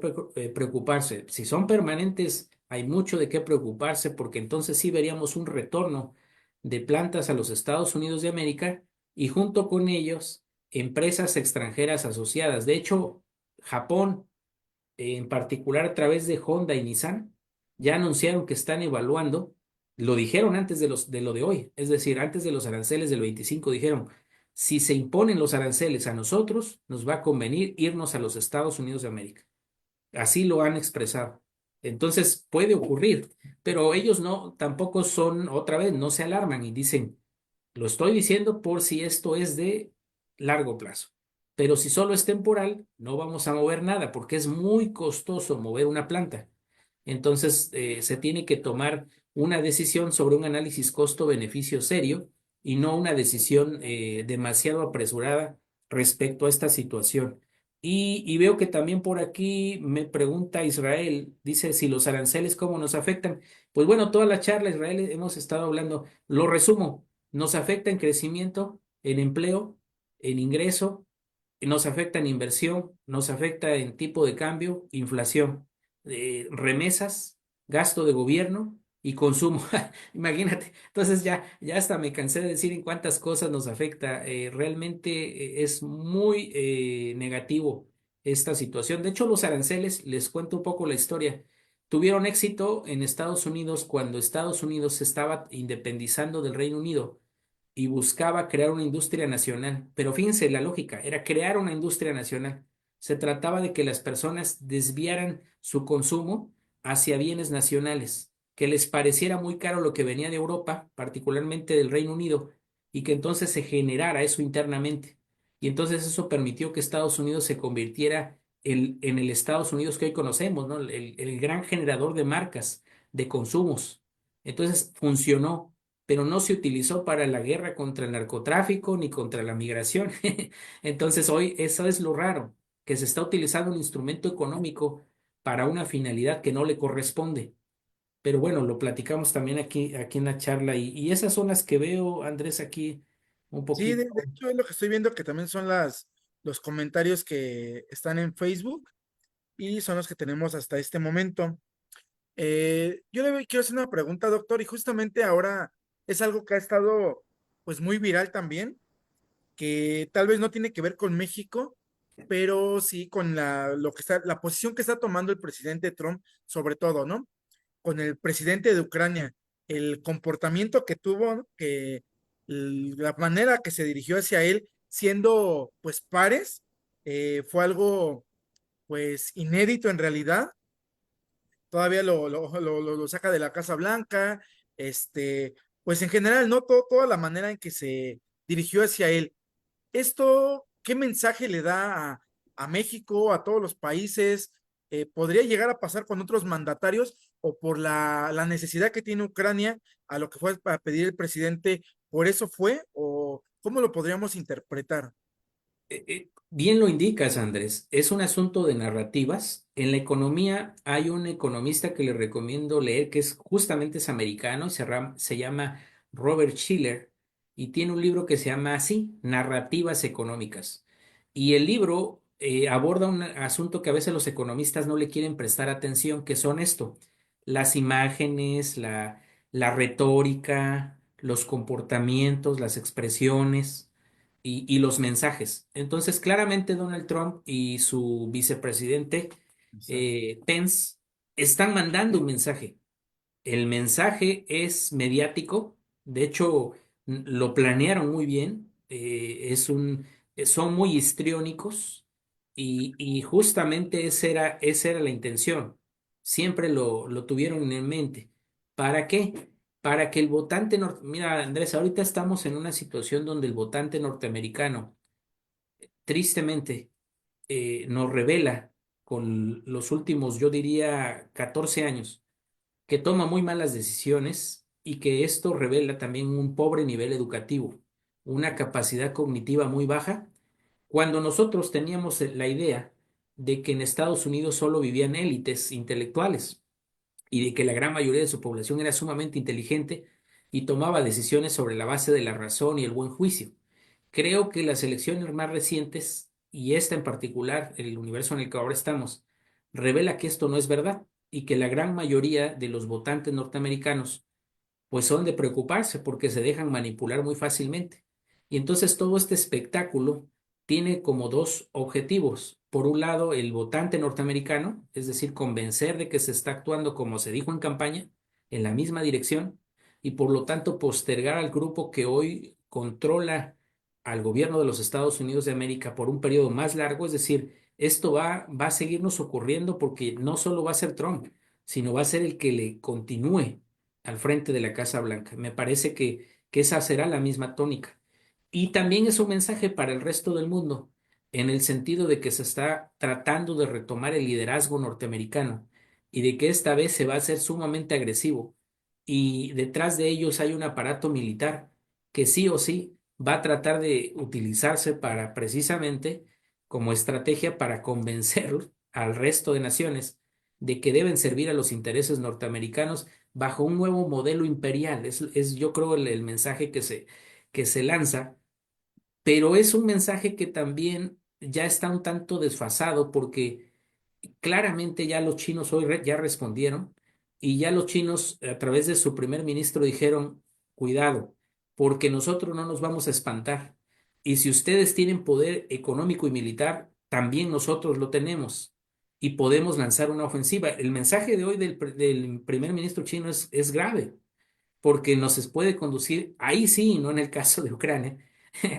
B: preocuparse. Si son permanentes, hay mucho de qué preocuparse porque entonces sí veríamos un retorno de plantas a los Estados Unidos de América y junto con ellos empresas extranjeras asociadas. De hecho, Japón, en particular a través de Honda y Nissan, ya anunciaron que están evaluando, lo dijeron antes de lo de hoy, es decir, antes de los aranceles del 25, dijeron, si se imponen los aranceles a nosotros, nos va a convenir irnos a los Estados Unidos de América. Así lo han expresado. Entonces puede ocurrir, pero ellos no, tampoco son, otra vez, no se alarman y dicen, lo estoy diciendo por si esto es de largo plazo. Pero si solo es temporal, no vamos a mover nada porque es muy costoso mover una planta. Entonces, se tiene que tomar una decisión sobre un análisis costo-beneficio serio y no una decisión demasiado apresurada respecto a esta situación. Y veo que también por aquí me pregunta Israel, dice si los aranceles cómo nos afectan. Pues bueno, toda la charla, Israel, hemos estado hablando. Lo resumo, nos afecta en crecimiento, en empleo, en ingreso, nos afecta en inversión, nos afecta en tipo de cambio, inflación, remesas, gasto de gobierno y consumo. Imagínate. Entonces ya hasta me cansé de decir en cuántas cosas nos afecta. Realmente es muy negativo esta situación. De hecho, los aranceles, les cuento un poco la historia. Tuvieron éxito en Estados Unidos cuando Estados Unidos se estaba independizando del Reino Unido y buscaba crear una industria nacional. Pero fíjense la lógica, era crear una industria nacional. Se trataba de que las personas desviaran su consumo hacia bienes nacionales, que les pareciera muy caro lo que venía de Europa, particularmente del Reino Unido, y que entonces se generara eso internamente. Y entonces eso permitió que Estados Unidos se convirtiera en el Estados Unidos que hoy conocemos, ¿no? El gran generador de marcas, de consumos. Entonces funcionó, pero no se utilizó para la guerra contra el narcotráfico ni contra la migración. Entonces hoy eso es lo raro, que se está utilizando un instrumento económico para una finalidad que no le corresponde. Pero bueno, lo platicamos también aquí en la charla y esas son las que veo, Andrés, aquí un
A: Sí,
B: poquito.
A: de hecho es lo que estoy viendo que también son los comentarios que están en Facebook y son los que tenemos hasta este momento. Yo quiero hacer una pregunta, doctor, y justamente ahora es algo que ha estado pues muy viral también, que tal vez no tiene que ver con México, pero sí con lo que está, la posición que está tomando el presidente Trump, sobre todo, ¿no? Con el presidente de Ucrania, el comportamiento que tuvo, que la manera que se dirigió hacia él, siendo pues pares, fue algo pues inédito en realidad. Todavía lo saca de la Casa Blanca, pues en general, ¿no? Toda la manera en que se dirigió hacia él. ¿Esto qué mensaje le da a México, a todos los países? ¿Podría llegar a pasar con otros mandatarios o por la necesidad que tiene Ucrania a lo que fue para pedir el presidente, por eso fue? ¿O cómo lo podríamos interpretar?
B: Bien lo indicas, Andrés. Es un asunto de narrativas. En la economía hay un economista que le recomiendo leer, que es justamente es americano, se llama Robert Schiller. y tiene un libro que se llama así, Narrativas Económicas. Y el libro aborda un asunto que a veces los economistas no le quieren prestar atención, que son esto, las imágenes, la retórica, los comportamientos, las expresiones y los mensajes. Entonces, claramente Donald Trump y su vicepresidente
A: Exacto.
B: Pence están mandando un mensaje. El mensaje es mediático, de hecho lo planearon muy bien, son muy histriónicos y justamente esa era la intención. Siempre lo tuvieron en mente. ¿Para qué? Para que el votante mira, Andrés, ahorita estamos en una situación donde el votante norteamericano, tristemente, nos revela con los últimos, yo diría, 14 años que toma muy malas decisiones y que esto revela también un pobre nivel educativo, una capacidad cognitiva muy baja, cuando nosotros teníamos la idea de que en Estados Unidos solo vivían élites intelectuales y de que la gran mayoría de su población era sumamente inteligente y tomaba decisiones sobre la base de la razón y el buen juicio. Creo que las elecciones más recientes, y esta en particular, el universo en el que ahora estamos, revela que esto no es verdad y que la gran mayoría de los votantes norteamericanos pues son de preocuparse porque se dejan manipular muy fácilmente. Y entonces todo este espectáculo tiene como dos objetivos. Por un lado, el votante norteamericano, es decir, convencer de que se está actuando como se dijo en campaña, en la misma dirección, y por lo tanto postergar al grupo que hoy controla al gobierno de los Estados Unidos de América por un periodo más largo, es decir, esto va a seguirnos ocurriendo porque no solo va a ser Trump, sino va a ser el que le continúe al frente de la Casa Blanca. Me parece que esa será la misma tónica. Y también es un mensaje para el resto del mundo, en el sentido de que se está tratando de retomar el liderazgo norteamericano y de que esta vez se va a hacer sumamente agresivo. Y detrás de ellos hay un aparato militar que sí o sí va a tratar de utilizarse para precisamente como estrategia para convencer al resto de naciones de que deben servir a los intereses norteamericanos bajo un nuevo modelo imperial. Yo creo, el mensaje que se lanza, pero es un mensaje que también ya está un tanto desfasado porque claramente ya los chinos hoy ya respondieron y ya los chinos a través de su primer ministro dijeron, cuidado, porque nosotros no nos vamos a espantar. Y si ustedes tienen poder económico y militar, también nosotros lo tenemos y podemos lanzar una ofensiva. El mensaje de hoy del primer ministro chino es grave porque nos puede conducir, ahí sí, no en el caso de Ucrania,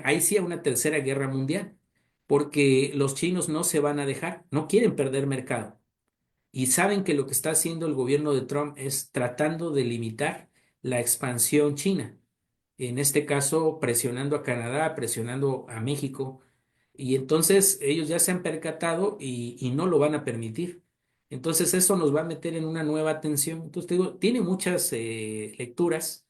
B: ahí sí a una tercera guerra mundial, porque los chinos no se van a dejar, no quieren perder mercado y saben que lo que está haciendo el gobierno de Trump es tratando de limitar la expansión china, en este caso presionando a Canadá, presionando a México, y entonces ellos ya se han percatado y no lo van a permitir. Entonces eso nos va a meter en una nueva tensión. Entonces te digo, tiene muchas lecturas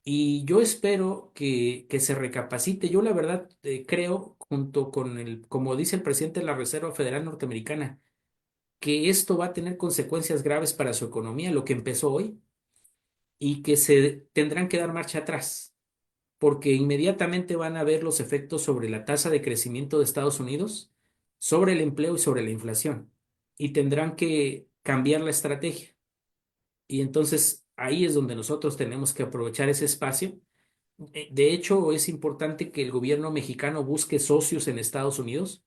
B: y yo espero que se recapacite. Yo la verdad creo, junto con como dice el presidente de la Reserva Federal Norteamericana, que esto va a tener consecuencias graves para su economía, lo que empezó hoy, y que se tendrán que dar marcha atrás, porque inmediatamente van a ver los efectos sobre la tasa de crecimiento de Estados Unidos, sobre el empleo y sobre la inflación, y tendrán que cambiar la estrategia. Y entonces ahí es donde nosotros tenemos que aprovechar ese espacio. De hecho, es importante que el gobierno mexicano busque socios en Estados Unidos.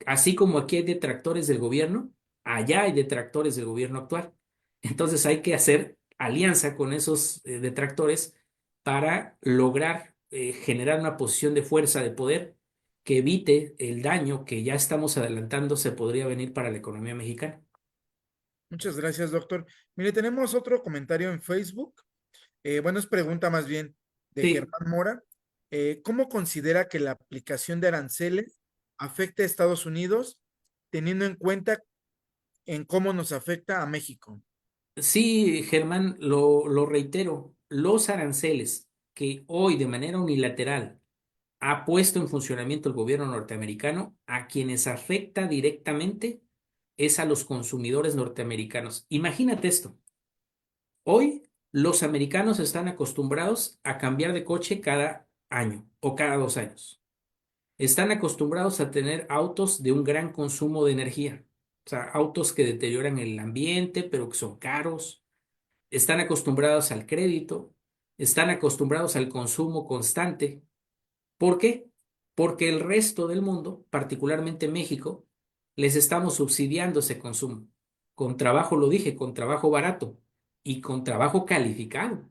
B: Así como aquí hay detractores del gobierno, allá hay detractores del gobierno actual. Entonces hay que hacer alianza con esos detractores para lograr generar una posición de fuerza, de poder, que evite el daño que ya estamos adelantando se podría venir para la economía mexicana.
A: Muchas gracias, doctor. Mire, tenemos otro comentario en Facebook. Bueno, es pregunta más bien de
B: Sí,
A: Germán Mora. ¿Cómo considera que la aplicación de aranceles afecta a Estados Unidos, teniendo en cuenta en cómo nos afecta a México?
B: sí, Germán, lo reitero, los aranceles que hoy de manera unilateral ha puesto en funcionamiento el gobierno norteamericano, a quienes afecta directamente es a los consumidores norteamericanos. Imagínate esto. Hoy los americanos están acostumbrados a cambiar de coche cada año o cada 2 años. Están acostumbrados a tener autos de un gran consumo de energía, o sea, autos que deterioran el ambiente, pero que son caros. Están acostumbrados al crédito, están acostumbrados al consumo constante. ¿Por qué? Porque el resto del mundo, particularmente México, les estamos subsidiando ese consumo. Con trabajo, lo dije, con trabajo barato y con trabajo calificado,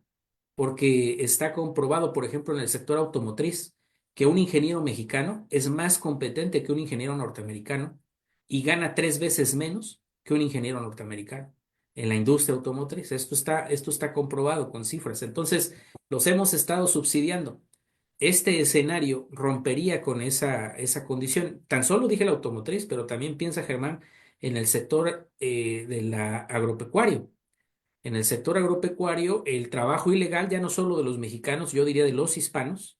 B: porque está comprobado, por ejemplo, en el sector automotriz, que un ingeniero mexicano es más competente que un ingeniero norteamericano y gana 3 veces menos que un ingeniero norteamericano en la industria automotriz. Esto está comprobado con cifras. Entonces, los hemos estado subsidiando. Este escenario rompería con esa condición. Tan solo dije la automotriz, pero también piensa Germán en el sector de la agropecuario. En el sector agropecuario, el trabajo ilegal, ya no solo de los mexicanos, yo diría de los hispanos,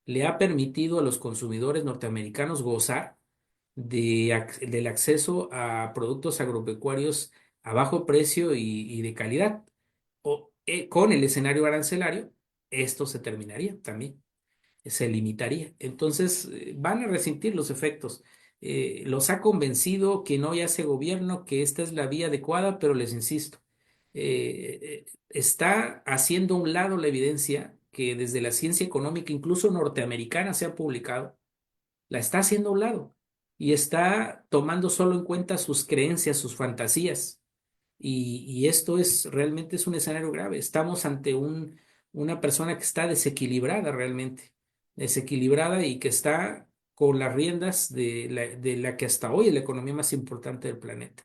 B: le ha permitido a los consumidores norteamericanos gozar del acceso a productos agropecuarios a bajo precio y de calidad. Con el escenario arancelario, esto se terminaría también, se limitaría. Entonces, van a resentir los efectos. Los ha convencido que no ya ese gobierno, que esta es la vía adecuada, pero les insisto, está haciendo a un lado la evidencia que desde la ciencia económica, incluso norteamericana, se ha publicado, la está haciendo a un lado y está tomando solo en cuenta sus creencias, sus fantasías. Y esto realmente es un escenario grave. Estamos ante una persona que está desequilibrada realmente, desequilibrada y que está con las riendas de la que hasta hoy es la economía más importante del planeta.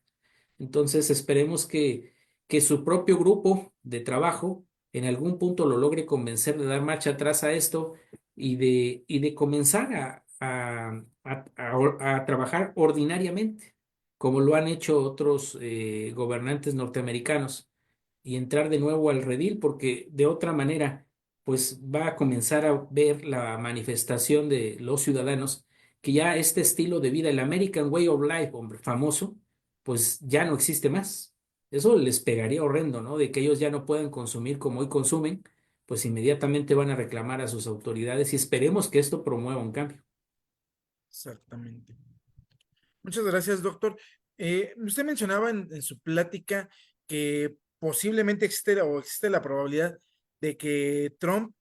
B: Entonces esperemos que su propio grupo de trabajo en algún punto lo logre convencer de dar marcha atrás a esto y de comenzar a trabajar ordinariamente, como lo han hecho otros gobernantes norteamericanos, y entrar de nuevo al redil, porque de otra manera, pues va a comenzar a ver la manifestación de los ciudadanos que ya este estilo de vida, el American Way of Life, hombre, famoso, pues ya no existe más. Eso les pegaría horrendo, ¿no? De que ellos ya no puedan consumir como hoy consumen, pues inmediatamente van a reclamar a sus autoridades y esperemos que esto promueva un cambio.
A: Exactamente. Muchas gracias, doctor. Usted mencionaba en su plática que posiblemente existe la probabilidad de que Trump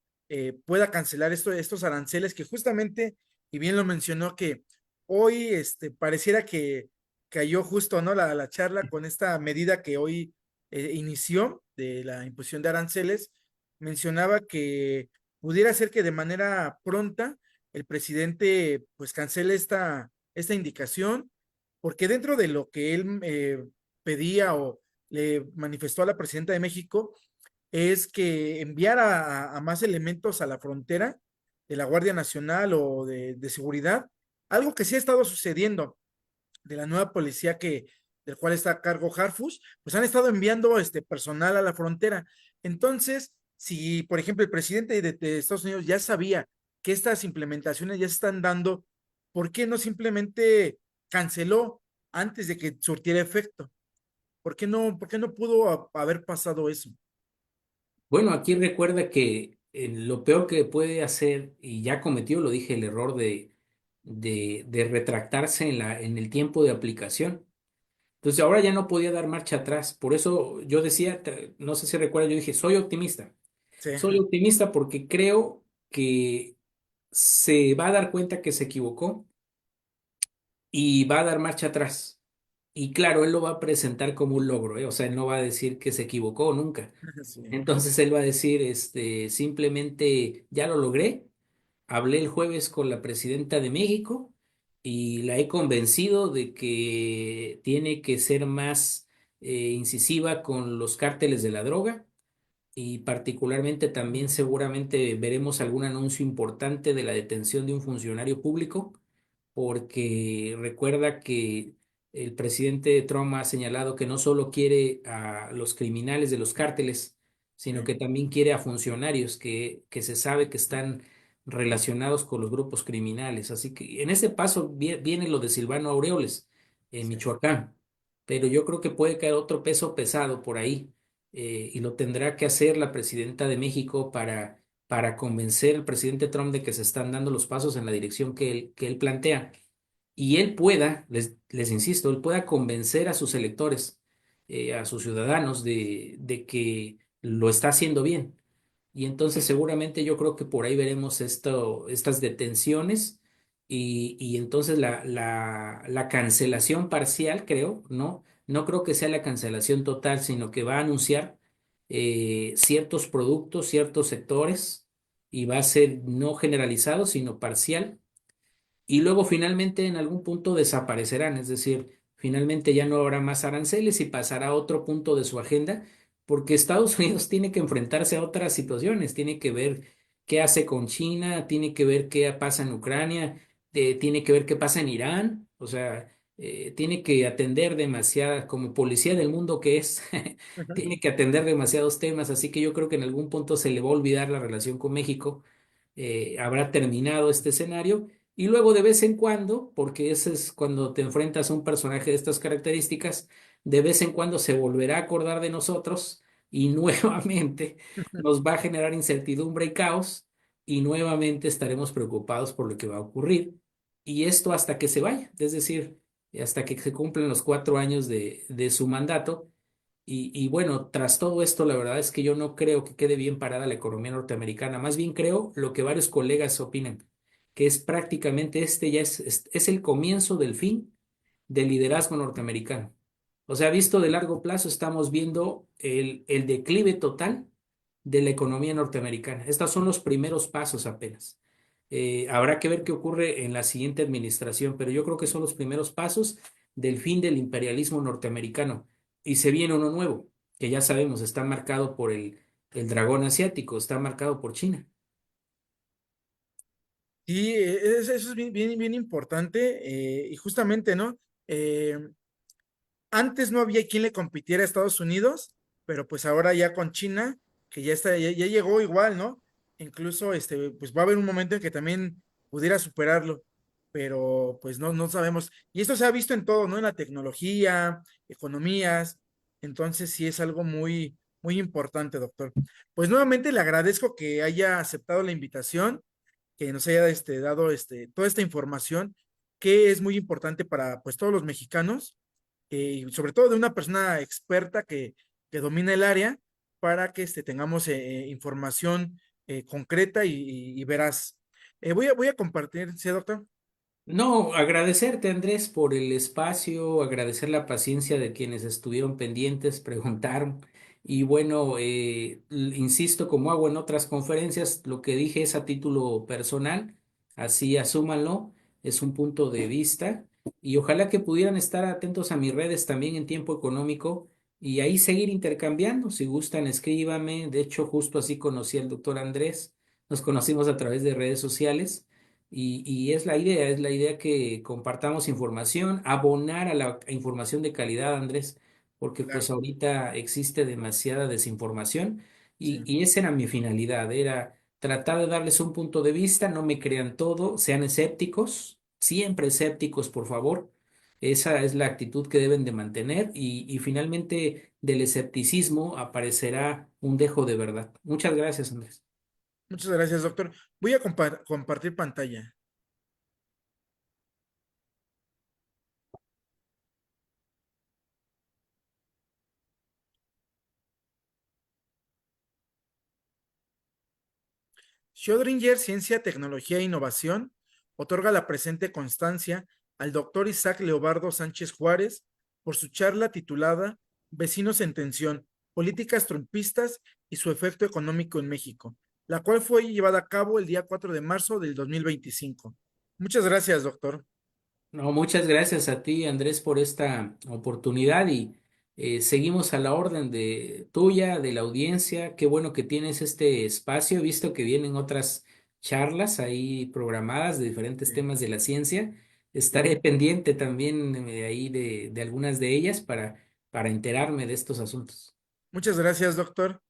A: pueda cancelar estos aranceles que justamente, y bien lo mencionó, que hoy pareciera que cayó justo, ¿no? La charla con esta medida que hoy inició de la imposición de aranceles, mencionaba que pudiera ser que de manera pronta el presidente pues cancele esta indicación, porque dentro de lo que él pedía o le manifestó a la presidenta de México es que enviara a más elementos a la frontera de la Guardia Nacional o de seguridad, algo que sí ha estado sucediendo de la nueva policía del cual está a cargo Harfush, pues han estado enviando personal a la frontera. Entonces, si por ejemplo el presidente de Estados Unidos ya sabía que estas implementaciones ya se están dando, ¿por qué no simplemente canceló antes de que surtiera efecto? ¿Por qué no pudo haber pasado eso?
B: Bueno, aquí recuerda que lo peor que puede hacer, y ya cometió, lo dije, el error de retractarse en el tiempo de aplicación. Entonces ahora ya no podía dar marcha atrás. Por eso yo decía, no sé si recuerda, yo dije, soy optimista.
A: Sí,
B: Soy optimista porque creo que se va a dar cuenta que se equivocó y va a dar marcha atrás. Y claro, él lo va a presentar como un logro, ¿eh? O sea, él no va a decir que se equivocó nunca.
A: sí,
B: Entonces él va a decir, simplemente ya lo logré. Hablé el jueves con la presidenta de México y la he convencido de que tiene que ser más incisiva con los cárteles de la droga, y particularmente también seguramente veremos algún anuncio importante de la detención de un funcionario público, porque recuerda que el presidente Trump ha señalado que no solo quiere a los criminales de los cárteles, sino
A: sí,
B: que también quiere a funcionarios que se sabe que están relacionados con los grupos criminales. Así que en ese paso viene lo de Silvano Aureoles en
A: sí.
B: Michoacán, pero yo creo que puede caer otro peso pesado por ahí, y lo tendrá que hacer la presidenta de México para para convencer al presidente Trump de que se están dando los pasos en la dirección que él plantea. Y él pueda, les insisto, él pueda convencer a sus electores, a sus ciudadanos de que lo está haciendo bien. Y entonces seguramente yo creo que por ahí veremos estas detenciones y entonces la cancelación parcial, creo, ¿no? No creo que sea la cancelación total, sino que va a anunciar ciertos productos, ciertos sectores y va a ser no generalizado, sino parcial. Y luego finalmente en algún punto desaparecerán, es decir, finalmente ya no habrá más aranceles y pasará a otro punto de su agenda, porque Estados Unidos tiene que enfrentarse a otras situaciones, tiene que ver qué hace con China, tiene que ver qué pasa en Ucrania, tiene que ver qué pasa en Irán, o sea, tiene que atender demasiadas, como policía del mundo que es,
A: Ujú.
B: tiene que atender demasiados temas, así que yo creo que en algún punto se le va a olvidar la relación con México, habrá terminado este escenario. Y luego de vez en cuando, porque ese es cuando te enfrentas a un personaje de estas características, de vez en cuando se volverá a acordar de nosotros y nuevamente nos va a generar incertidumbre y caos y nuevamente estaremos preocupados por lo que va a ocurrir. Y esto hasta que se vaya, es decir, hasta que se cumplen los 4 años de su mandato. Y bueno, tras todo esto, la verdad es que yo no creo que quede bien parada la economía norteamericana. Más bien creo lo que varios colegas opinan, que es prácticamente este ya es el comienzo del fin del liderazgo norteamericano. O sea, visto de largo plazo, estamos viendo el declive total de la economía norteamericana. Estos son los primeros pasos apenas. Habrá que ver qué ocurre en la siguiente administración, pero yo creo que son los primeros pasos del fin del imperialismo norteamericano. Y se viene uno nuevo, que ya sabemos, está marcado por el dragón asiático, está marcado por China.
A: Sí, eso es bien, bien, bien importante y justamente, ¿no? Eh, Antes no había quien le compitiera a Estados Unidos, pero pues ahora ya con China, que ya está, ya llegó igual, ¿no? Incluso pues va a haber un momento en que también pudiera superarlo, pero pues no sabemos. Y esto se ha visto en todo, ¿no? En la tecnología, economías. Entonces sí es algo muy, muy importante, doctor. Pues nuevamente le agradezco que haya aceptado la invitación, que nos haya dado toda esta información, que es muy importante para pues todos los mexicanos y sobre todo de una persona experta que domina el área para que tengamos información concreta y veraz. Voy a compartir, ¿sí, doctor?
B: No, agradecerte, Andrés, por el espacio, agradecer la paciencia de quienes estuvieron pendientes, preguntaron. Y bueno, insisto, como hago en otras conferencias, lo que dije es a título personal, así asúmanlo, es un punto de vista. Y ojalá que pudieran estar atentos a mis redes también en tiempo económico y ahí seguir intercambiando. Si gustan, escríbame. De hecho, justo así conocí al doctor Andrés. Nos conocimos a través de redes sociales. Y es la idea que compartamos información, abonar a la información de calidad, Andrés, porque
A: Claro,
B: pues ahorita existe demasiada desinformación
A: sí.
B: y esa era mi finalidad, era tratar de darles un punto de vista, no me crean todo, sean escépticos, siempre escépticos, por favor. Esa es la actitud que deben de mantener y finalmente del escepticismo aparecerá un dejo de verdad. Muchas gracias, Andrés.
A: Muchas gracias, doctor. Voy a compartir pantalla. Schrödinger Ciencia, Tecnología e Innovación otorga la presente constancia al doctor Isaac Leobardo Sánchez Juárez por su charla titulada Vecinos en Tensión, Políticas Trumpistas y su efecto económico en México, la cual fue llevada a cabo el día 4 de marzo del 2025. Muchas gracias, doctor.
B: No, muchas gracias a ti, Andrés, por esta oportunidad y seguimos a la orden de tuya, de la audiencia. Qué bueno que tienes este espacio. He visto que vienen otras charlas ahí programadas de diferentes
A: Sí,
B: temas de la ciencia.
A: sí.
B: Estaré pendiente también ahí de algunas de ellas para enterarme de estos asuntos.
A: Muchas gracias, doctor.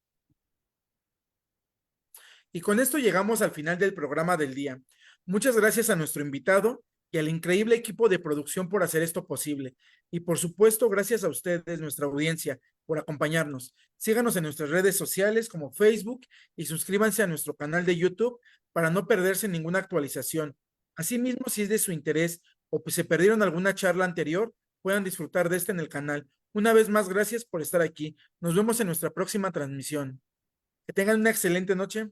A: Y con esto llegamos al final del programa del día. Muchas gracias a nuestro invitado y al increíble equipo de producción por hacer esto posible. Y por supuesto, gracias a ustedes, nuestra audiencia, por acompañarnos. Síganos en nuestras redes sociales como Facebook y suscríbanse a nuestro canal de YouTube para no perderse ninguna actualización. Asimismo, si es de su interés o pues se perdieron alguna charla anterior, puedan disfrutar de este en el canal. Una vez más, gracias por estar aquí. Nos vemos en nuestra próxima transmisión. Que tengan una excelente noche.